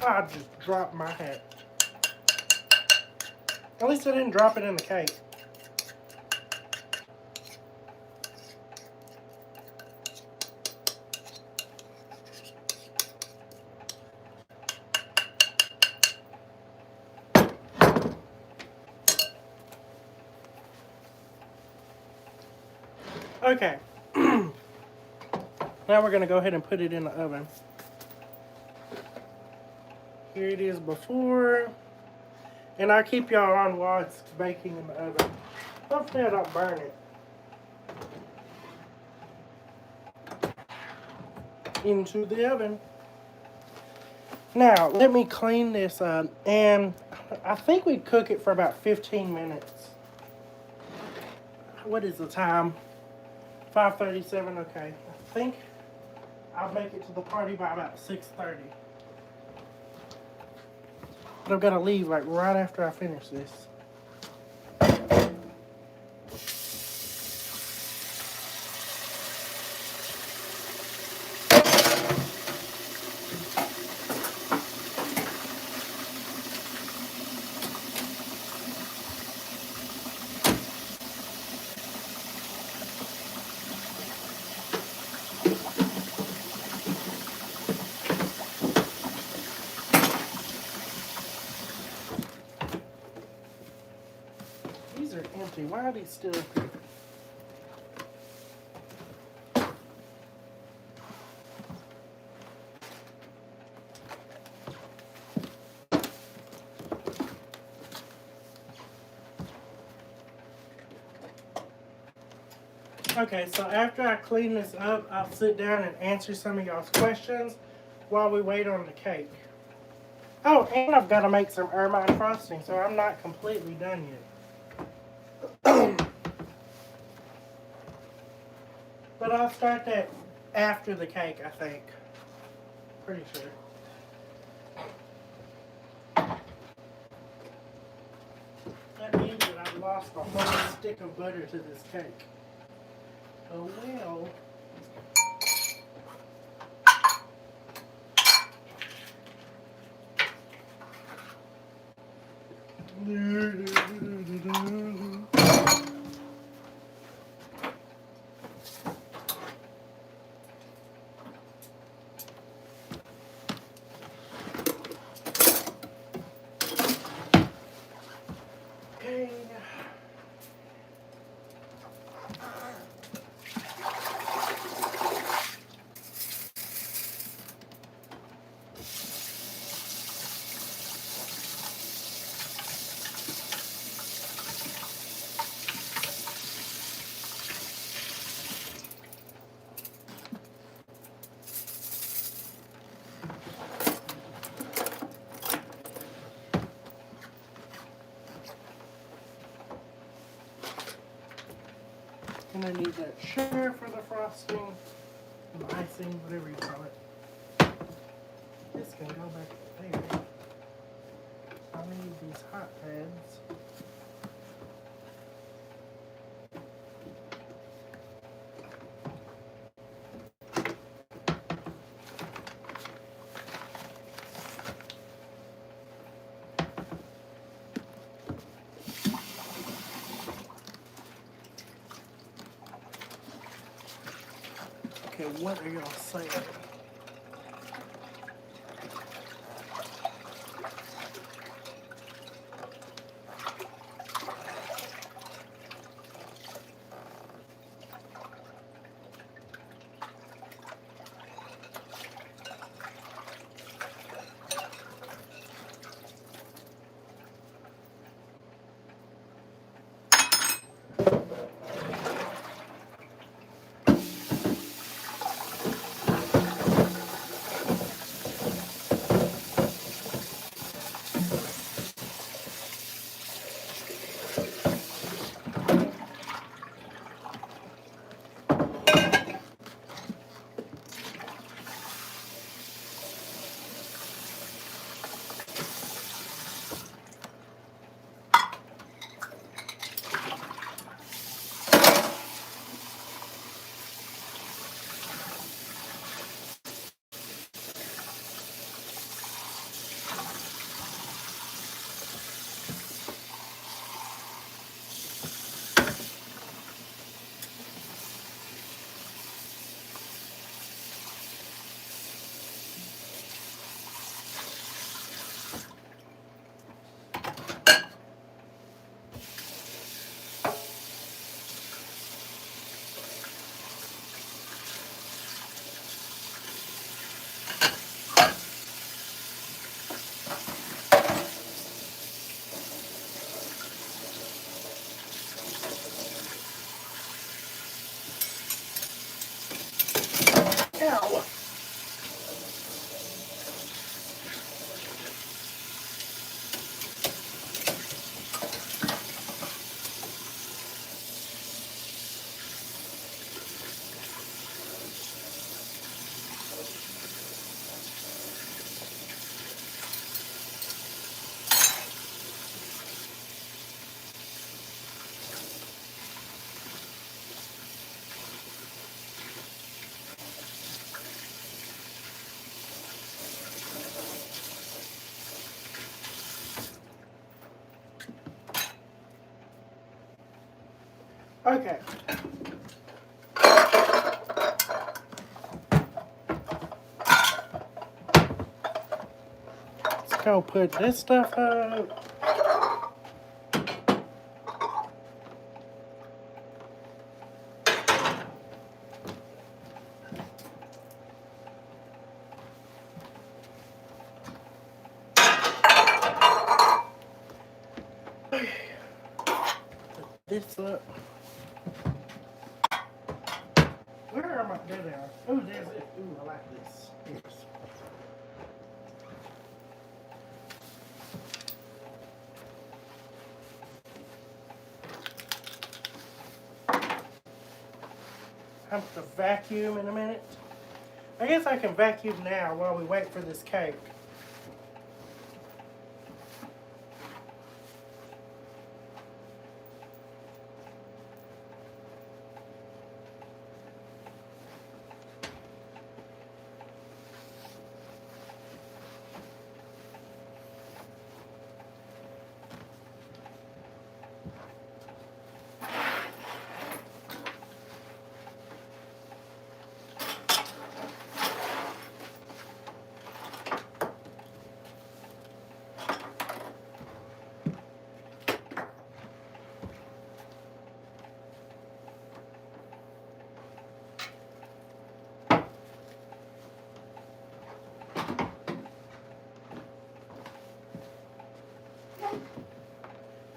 I just dropped my hat. At least I didn't drop it in the cake. Okay. Now we're going to go ahead and put it in the oven. Here it is before. And I'll keep y'all on while it's baking in the oven. Hopefully I don't burn it. Into the oven. Now, let me clean this up. And I think we cook it for about 15 minutes. What is the time? 5:37, okay. I think I'll make it to the party by about 6:30. But I've got to leave like right after I finish this. These are empty. Why are these still empty? Okay, so after I clean this up, I'll sit down and answer some of y'all's questions while we wait on the cake. Oh, and I've got to make some ermine frosting, so I'm not completely done yet. But I'll start that after the cake, I think. Pretty sure. That means that I've lost a whole stick of butter to this cake. Oh well. Okay. And I need that sugar for the frosting, the icing, whatever you call it. This can go back there. I need these hot pads. Okay, what are y'all saying? Okay. Let's go put this stuff up. This up. Where am I? There they are. Oh, there's it. Ooh, I like this. Yes. I have to vacuum in a minute. I guess I can vacuum now while we wait for this cake.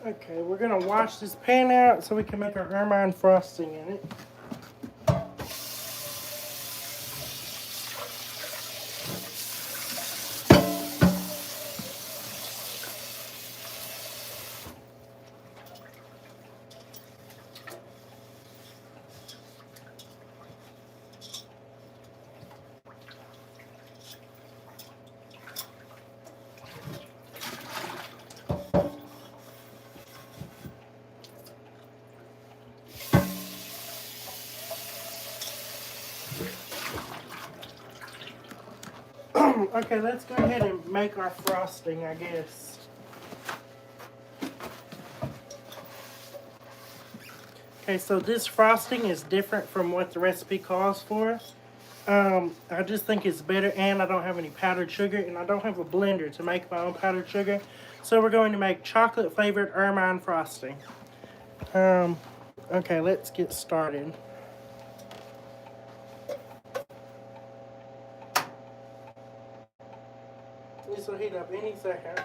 Okay, we're gonna wash this pan out so we can make our ermine frosting in it. Okay, let's go ahead and make our frosting, I guess. Okay, so this frosting is different from what the recipe calls for. I just think it's better, and I don't have any powdered sugar, and I don't have a blender to make my own powdered sugar. So we're going to make chocolate-flavored ermine frosting. Okay, let's get started. This will heat up any second.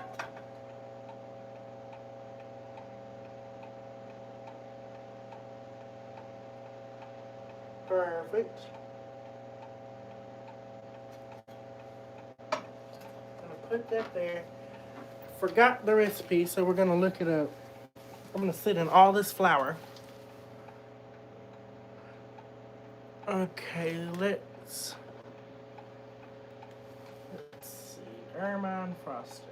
Perfect. Gonna put that there. Forgot the recipe, so we're gonna look it up. I'm gonna sit in all this flour. Okay, let's see. Ermine frosting.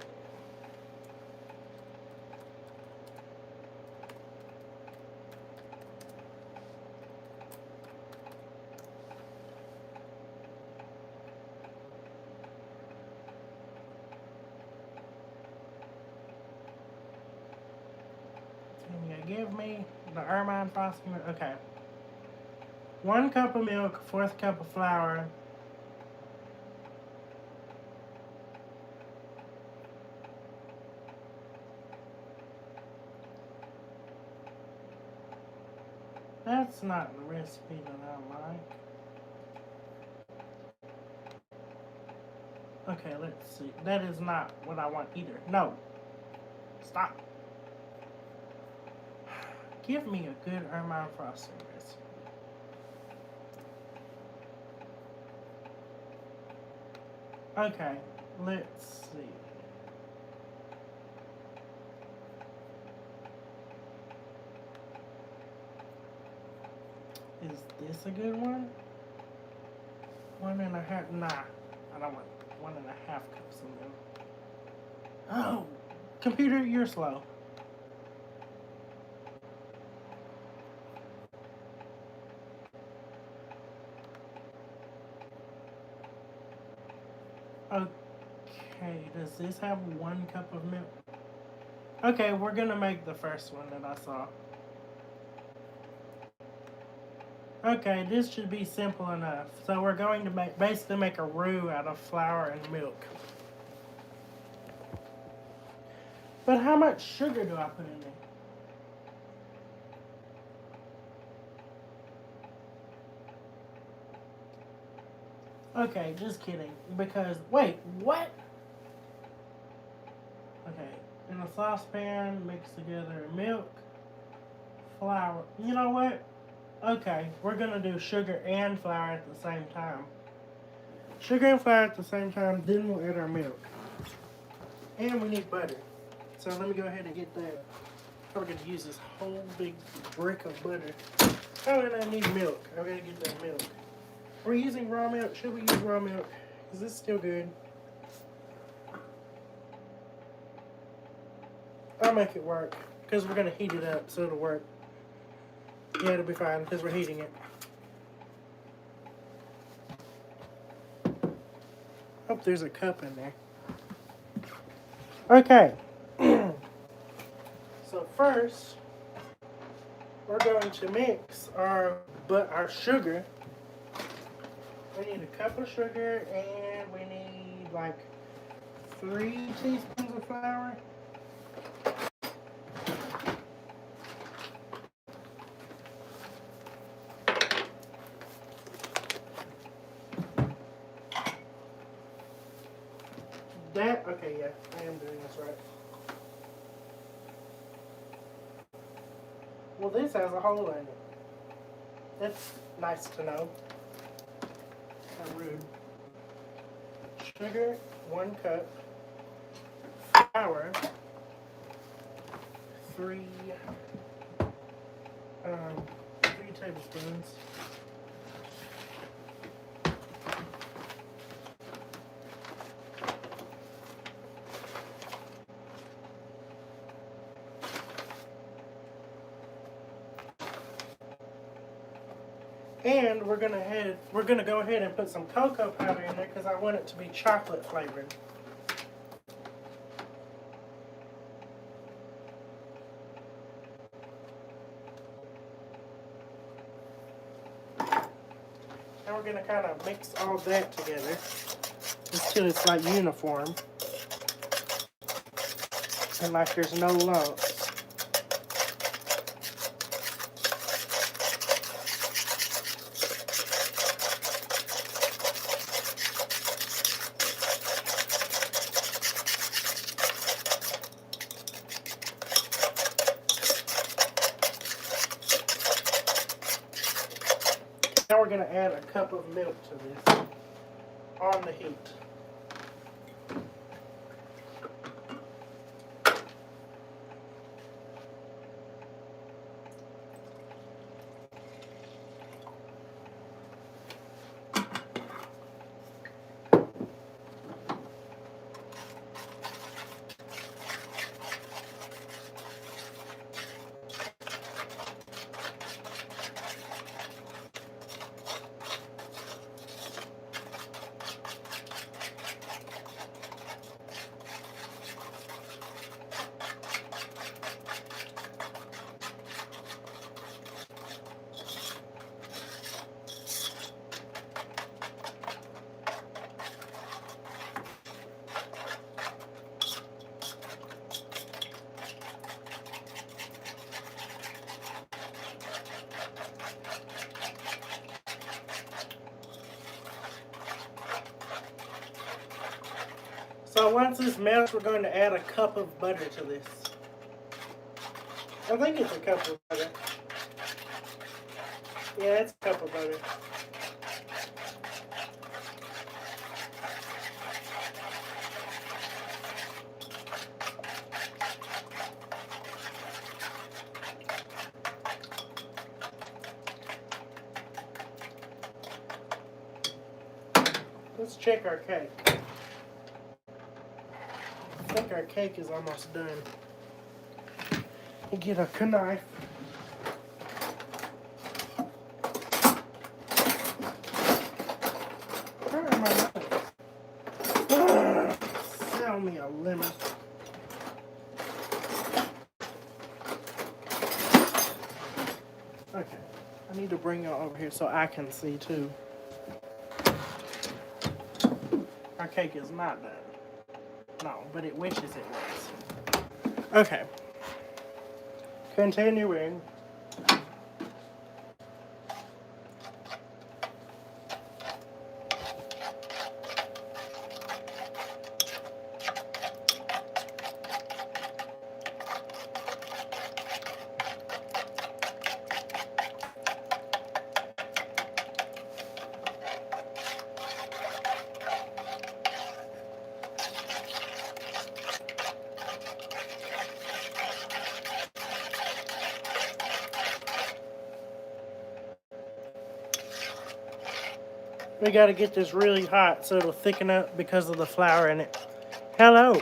Can you give me the ermine frosting? Okay. 1 cup of milk, 1/4 cup of flour. That's not the recipe that I like. Okay, let's see. That is not what I want either. No. Stop. Give me a good ermine frosting recipe. Okay, let's see. Is this a good one? 1.5. Nah, I don't want 1.5 cups of milk. Oh, computer, you're slow. Okay, does this have 1 cup of milk? Okay, we're gonna make the first one that I saw. Okay, this should be simple enough. So we're going to basically make a roux out of flour and milk. But how much sugar do I put in there? Okay, just kidding. Because, wait, what? Okay, in a saucepan, mix together milk, flour. You know what? Okay, we're going to do sugar and flour at the same time. Sugar and flour at the same time, then we'll add our milk. And we need butter. So let me go ahead and get that. I'm going to use this whole big brick of butter. Oh, and I need milk. I gotta get that milk. Are we using raw milk? Should we use raw milk? Is this still good? I'll make it work. Because we're going to heat it up so it'll work. Yeah, it'll be fine because we're heating it. Hope there's a cup in there. Okay. So first, we're going to mix our sugar. We need a cup of sugar and we need like 3 teaspoons of flour. Okay, yeah, I am doing this right. Well, this has a hole in it. That's nice to know. How rude. Sugar, 1 cup. Flour, 3 tablespoons. And we're gonna go ahead and put some cocoa powder in there because I want it to be chocolate flavored. And we're gonna kind of mix all that together until it's like uniform and like there's no lumps. Now we're going to add a cup of milk to this on the heat. So once this melts, we're going to add a cup of butter to this. I think it's a cup of butter. Yeah, it's a cup of butter. Let's check our cake. I think our cake is almost done. Get a knife. Where are my knives? Sell me a lemon. Okay. I need to bring y'all over here so I can see too. Our cake is not done. No, but it wishes it was. Okay. Continuing. We gotta get this really hot so it'll thicken up because of the flour in it. Hello.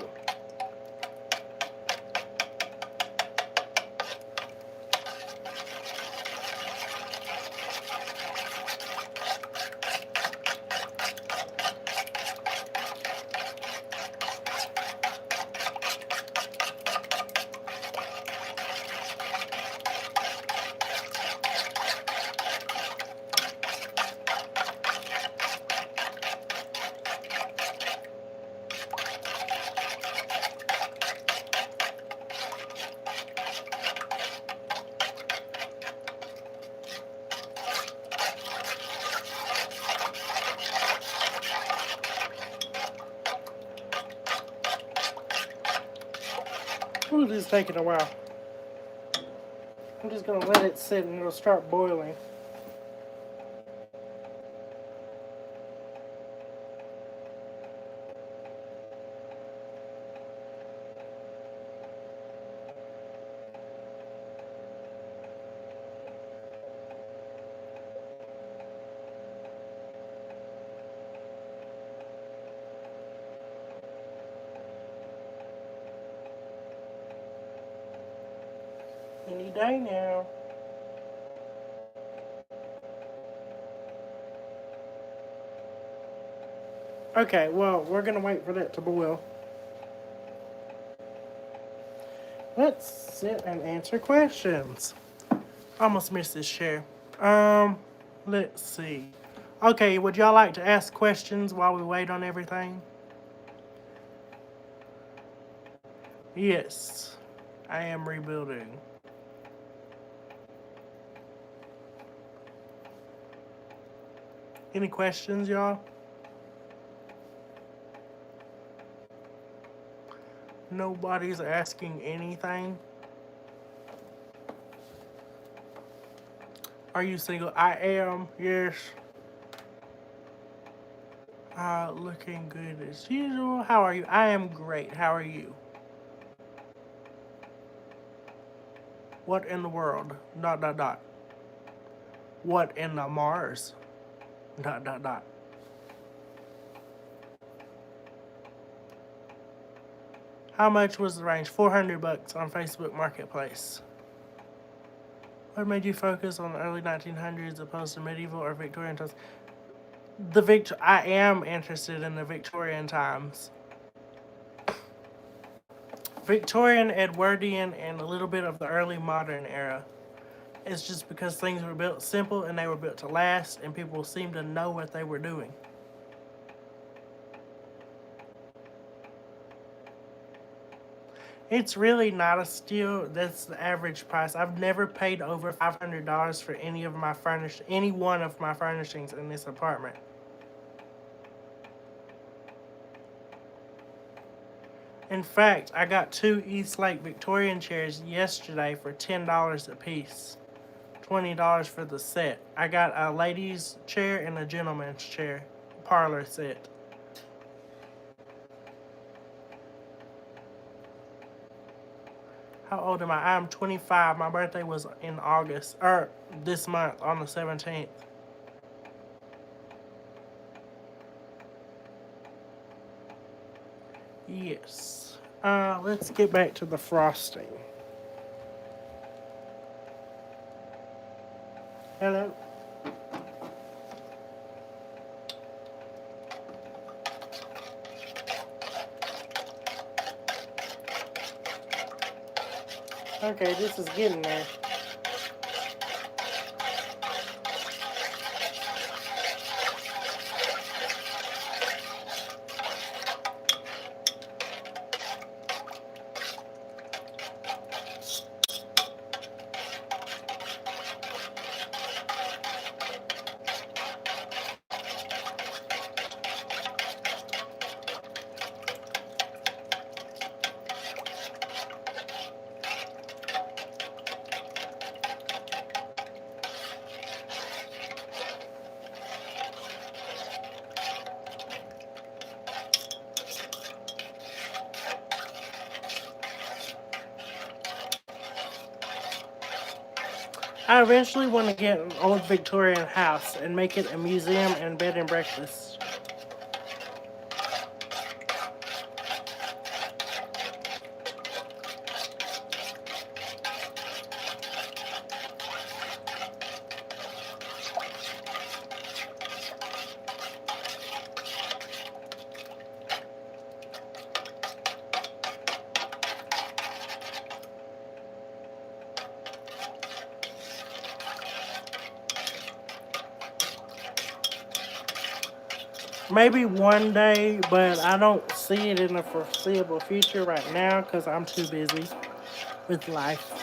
Ooh, this is taking a while. I'm just gonna let it sit and it'll start boiling. Any day now. Okay, well, we're gonna wait for that to boil. Let's sit and answer questions. Almost missed this share. Let's see. Okay, would y'all like to ask questions while we wait on everything? Yes, I am rebuilding. Any questions, y'all? Nobody's asking anything. Are you single? I am, yes. Looking good as usual. How are you? I am great. How are you? What in the world? ... What in the Mars? ... How much was the range? $400 on Facebook Marketplace. What made you focus on the early 1900s opposed to medieval or Victorian times? I am interested in the Victorian times. Victorian, Edwardian, and a little bit of the early modern era. It's just because things were built simple and they were built to last, and people seemed to know what they were doing. It's really not a steal. That's the average price. I've never paid over $500 for any one of my furnishings in this apartment. In fact, I got 2 East Lake Victorian chairs yesterday for $10 a piece. $20 for the set. I got a lady's chair and a gentleman's chair. Parlor set. How old am I? I'm 25. My birthday was in August. This month on the 17th. Yes. Let's get back to the frosting. Hello? Okay, this is getting there. I eventually want to get an old Victorian house and make it a museum and bed and breakfast. Maybe one day, but I don't see it in the foreseeable future right now because I'm too busy with life.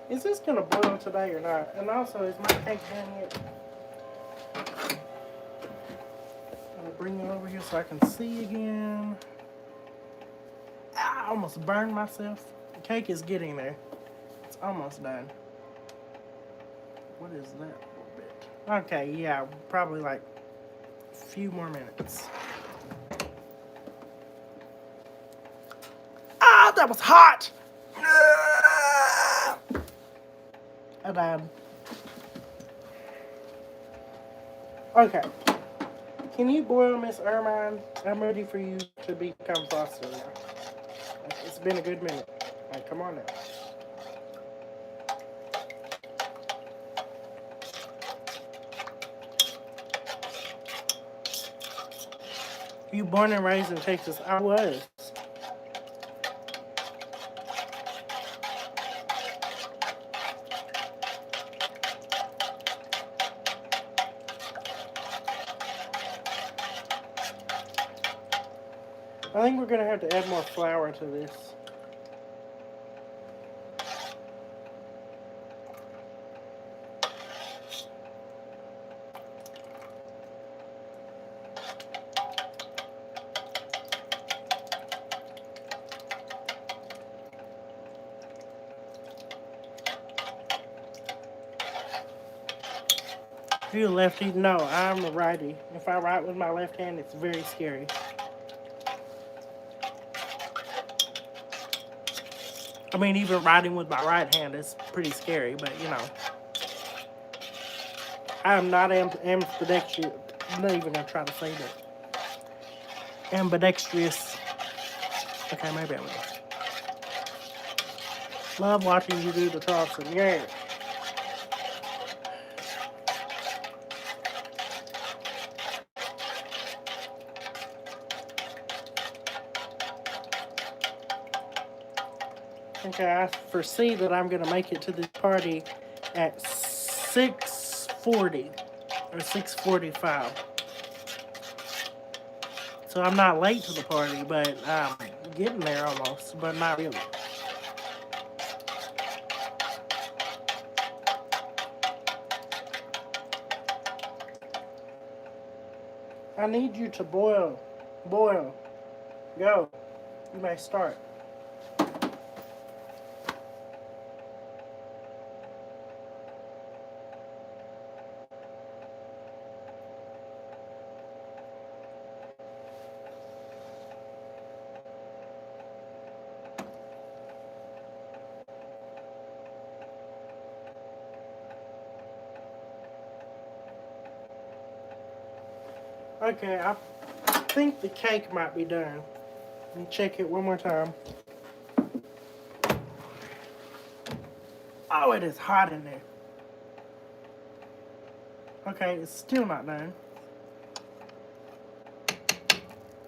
Is this gonna boil today or not? And also, is my cake done yet? I'm gonna bring it over here so I can see again. I almost burned myself. The cake is getting there. It's almost done. What is that little bit? Okay, yeah, probably like a few more minutes. Ah, that was hot! I died. Okay. Can you boil, Miss Ermine? I'm ready for you to become frosted now. It's been a good minute. Like, come on now. You born and raised in Texas? I was. I think we're gonna have to add more flour to this. If you're a lefty, no, I'm a righty. If I write with my left hand, it's very scary. I mean, even writing with my right hand is pretty scary, but you know. I am not ambidextrous. I'm not even gonna try to say that. Ambidextrous. Okay, maybe I will. Love watching you do the tossing. Yeah. Okay, I foresee that I'm gonna make it to this party at 6:40 or 6:45. So I'm not late to the party, but I'm getting there almost, but not really. I need you to boil. Boil. Go. You may start. Okay, I think the cake might be done. Let me check it one more time. Oh, it is hot in there. Okay, it's still not done.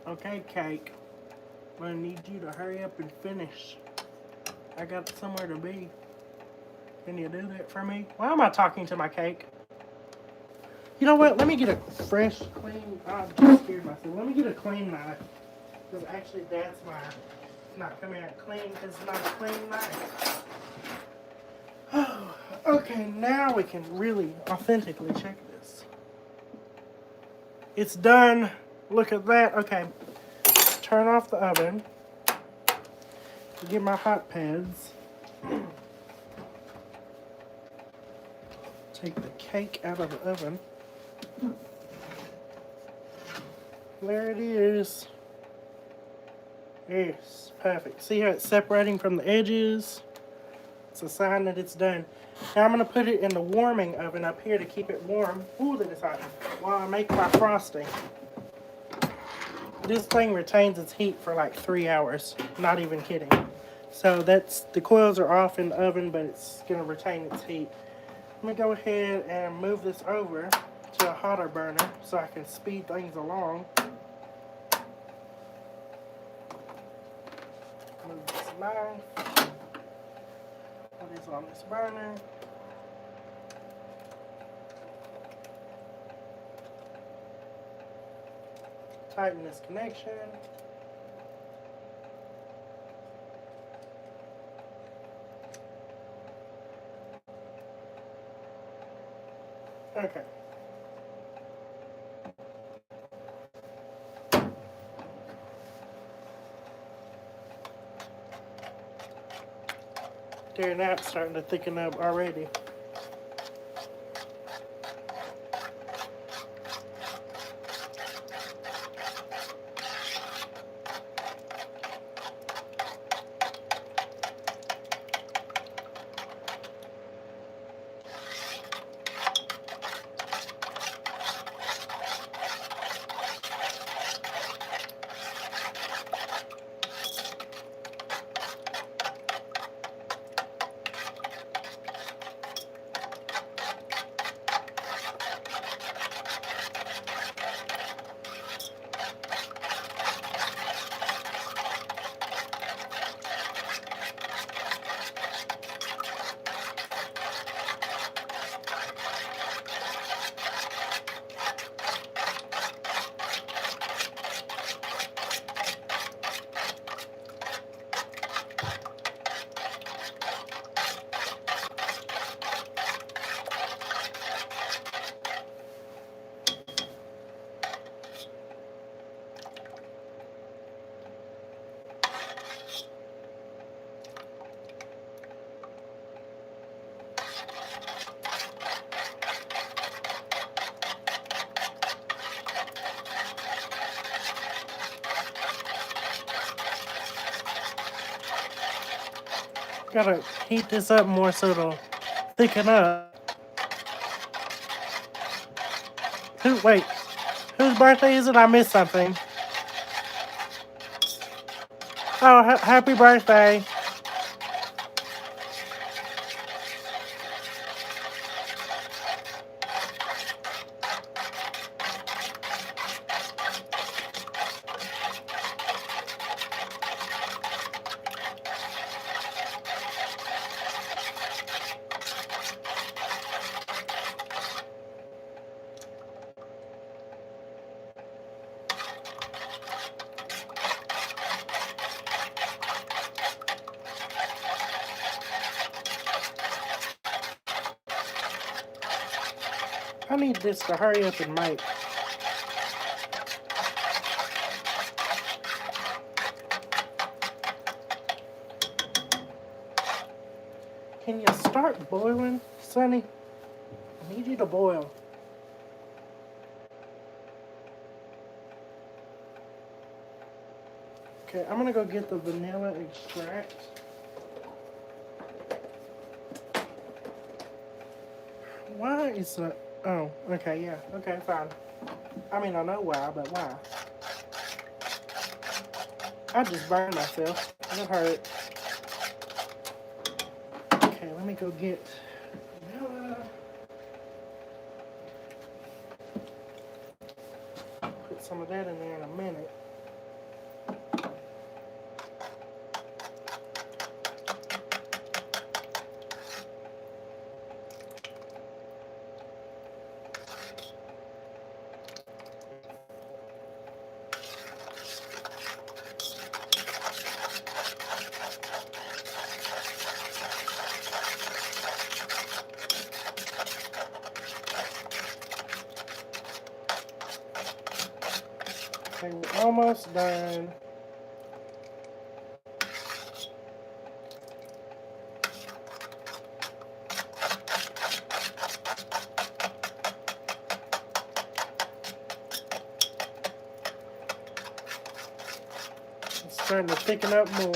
Okay, cake. I'm gonna need you to hurry up and finish. I got somewhere to be. Can you do that for me? Why am I talking to my cake? You know what? Let me get a fresh, clean. I just scared myself. Let me get a clean knife. Because actually, that's my. It's not coming out clean because it's not a clean knife. Oh, okay, now we can really authentically check this. It's done. Look at that. Okay. Turn off the oven. Get my hot pads. Take the cake out of the oven. There it is. Yes, perfect. See how it's separating from the edges? It's a sign that it's done. Now I'm going to put it in the warming oven up here to keep it warm. Ooh, that is hot. While I make my frosting. This thing retains its heat for like 3 hours. Not even kidding. So that's, the coils are off in the oven, but it's going to retain its heat. Let me go ahead and move this over to a hotter burner so I can speed things along. Move this knife. Put this on this burner. Tighten this connection. Okay. There, now it's starting to thicken up already. Gotta heat this up more so it'll thicken up. Wait, whose birthday is it? I missed something. Oh, happy birthday. I need this to hurry up and make. Can you start boiling, Sonny? I need you to boil. Okay, I'm gonna go get the vanilla extract. Why is that? Oh, okay, yeah. Okay, fine. I mean, I know why, but why? I just burned myself. That hurt. Okay, let me go get vanilla. Put some of that in there in a minute. Okay, we're almost done. It's starting to thicken up more.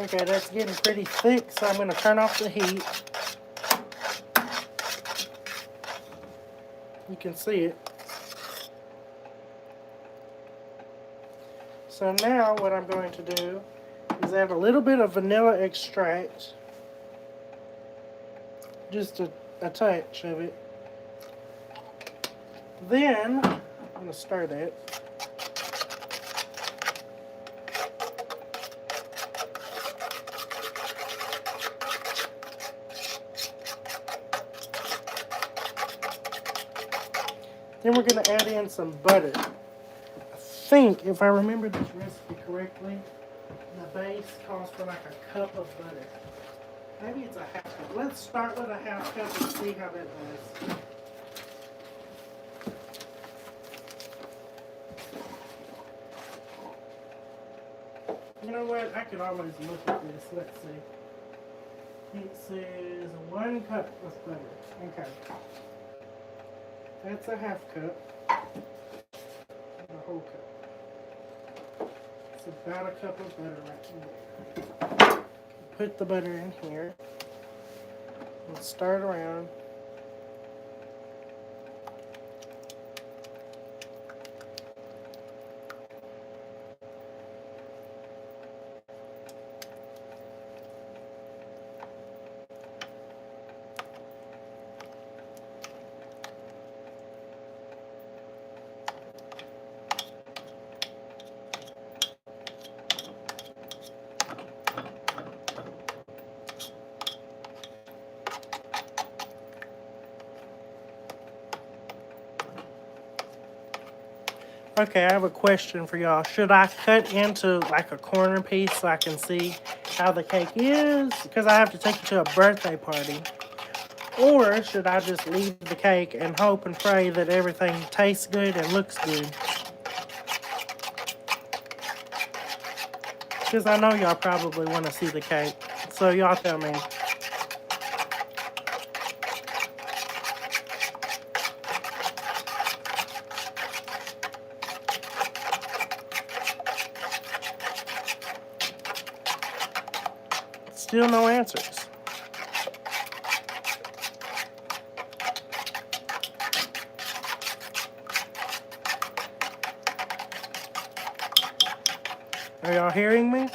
Okay, that's getting pretty thick, so I'm going to turn off the heat. You can see it. So now what I'm going to do is add a little bit of vanilla extract. Just a touch of it. Then, I'm going to stir that. Then we're going to add in some butter. I think, if I remember this recipe correctly, the base calls for like a cup of butter. Maybe it's a half cup. Let's start with a half cup and see how that does. You know what? I could always look at this. Let's see. It says 1 cup of butter. Okay. That's a half cup. And a whole cup. It's about a cup of butter right there. Put the butter in here. And stir it around. Okay, I have a question for y'all. Should I cut into like a corner piece so I can see how the cake is? Because I have to take it to a birthday party. Or should I just leave the cake and hope and pray that everything tastes good and looks good? Because I know y'all probably want to see the cake. So y'all tell me. Still no answers. Are y'all hearing me?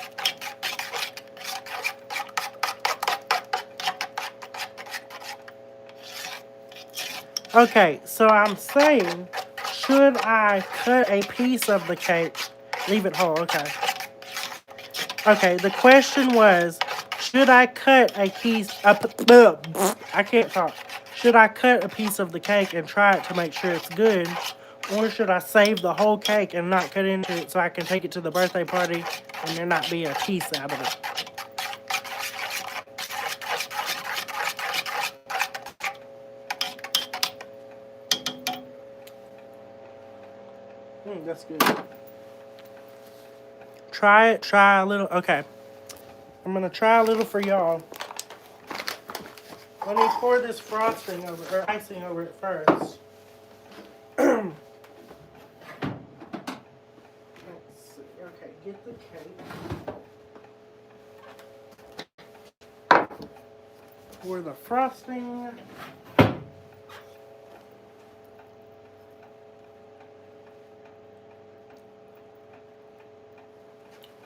Okay, so I'm saying, should I cut a piece of the cake? Leave it whole, okay. Okay, the question was, should I cut a piece I can't talk. Should I cut a piece of the cake and try it to make sure it's good? Or should I save the whole cake and not cut into it so I can take it to the birthday party and there not be a piece out of it? That's good. try it. Try a little. Okay. I'm going to try a little for y'all. Let me pour this frosting over, or icing over it first. Let's see. Okay, get the cake. Pour the frosting.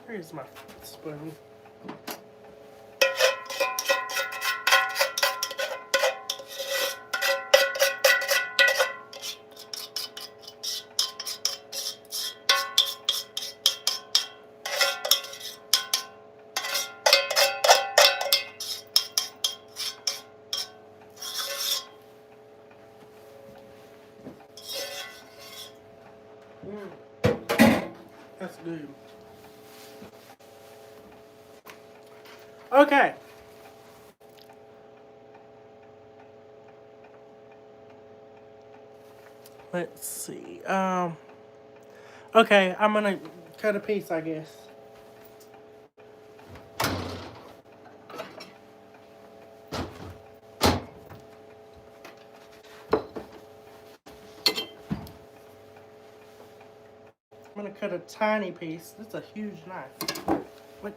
Here's my spoon. That's good. Okay. Let's see. Okay, I'm gonna cut a piece, I guess. I'm gonna cut a tiny piece. That's a huge knife. What?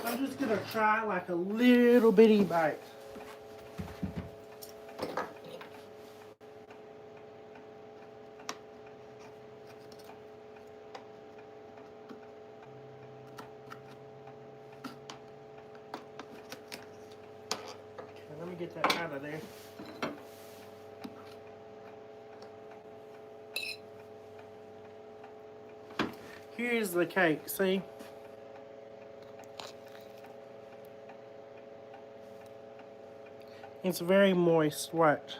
I'm just gonna try like a little bitty bite. Okay, let me get that out of there. Here's the cake, see? It's very moist, watch.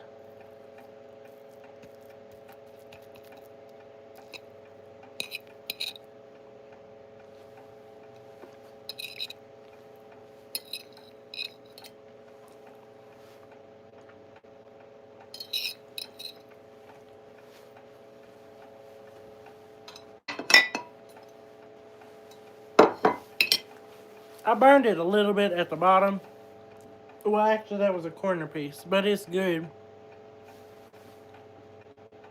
I burned it a little bit at the bottom. Well, actually, that was a corner piece, but it's good.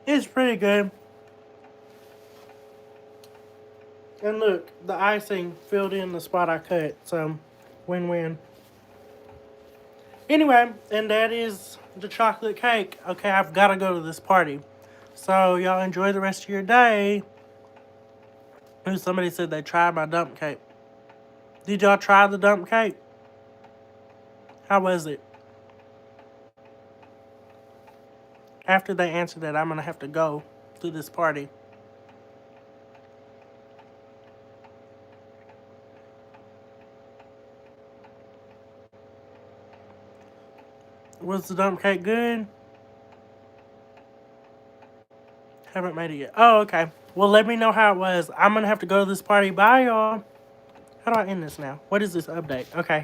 It's pretty good. And look, the icing filled in the spot I cut, so win-win. Anyway, and that is the chocolate cake. Okay, I've got to go to this party. So, y'all enjoy the rest of your day. Ooh, somebody said they tried my dump cake. Did y'all try the dump cake? How was it? After they answer that, I'm going to have to go to this party. Was the dump cake good? Haven't made it yet. Oh, okay. Well, let me know how it was. I'm going to have to go to this party. Bye, y'all. How do I end this now? What is this update? Okay.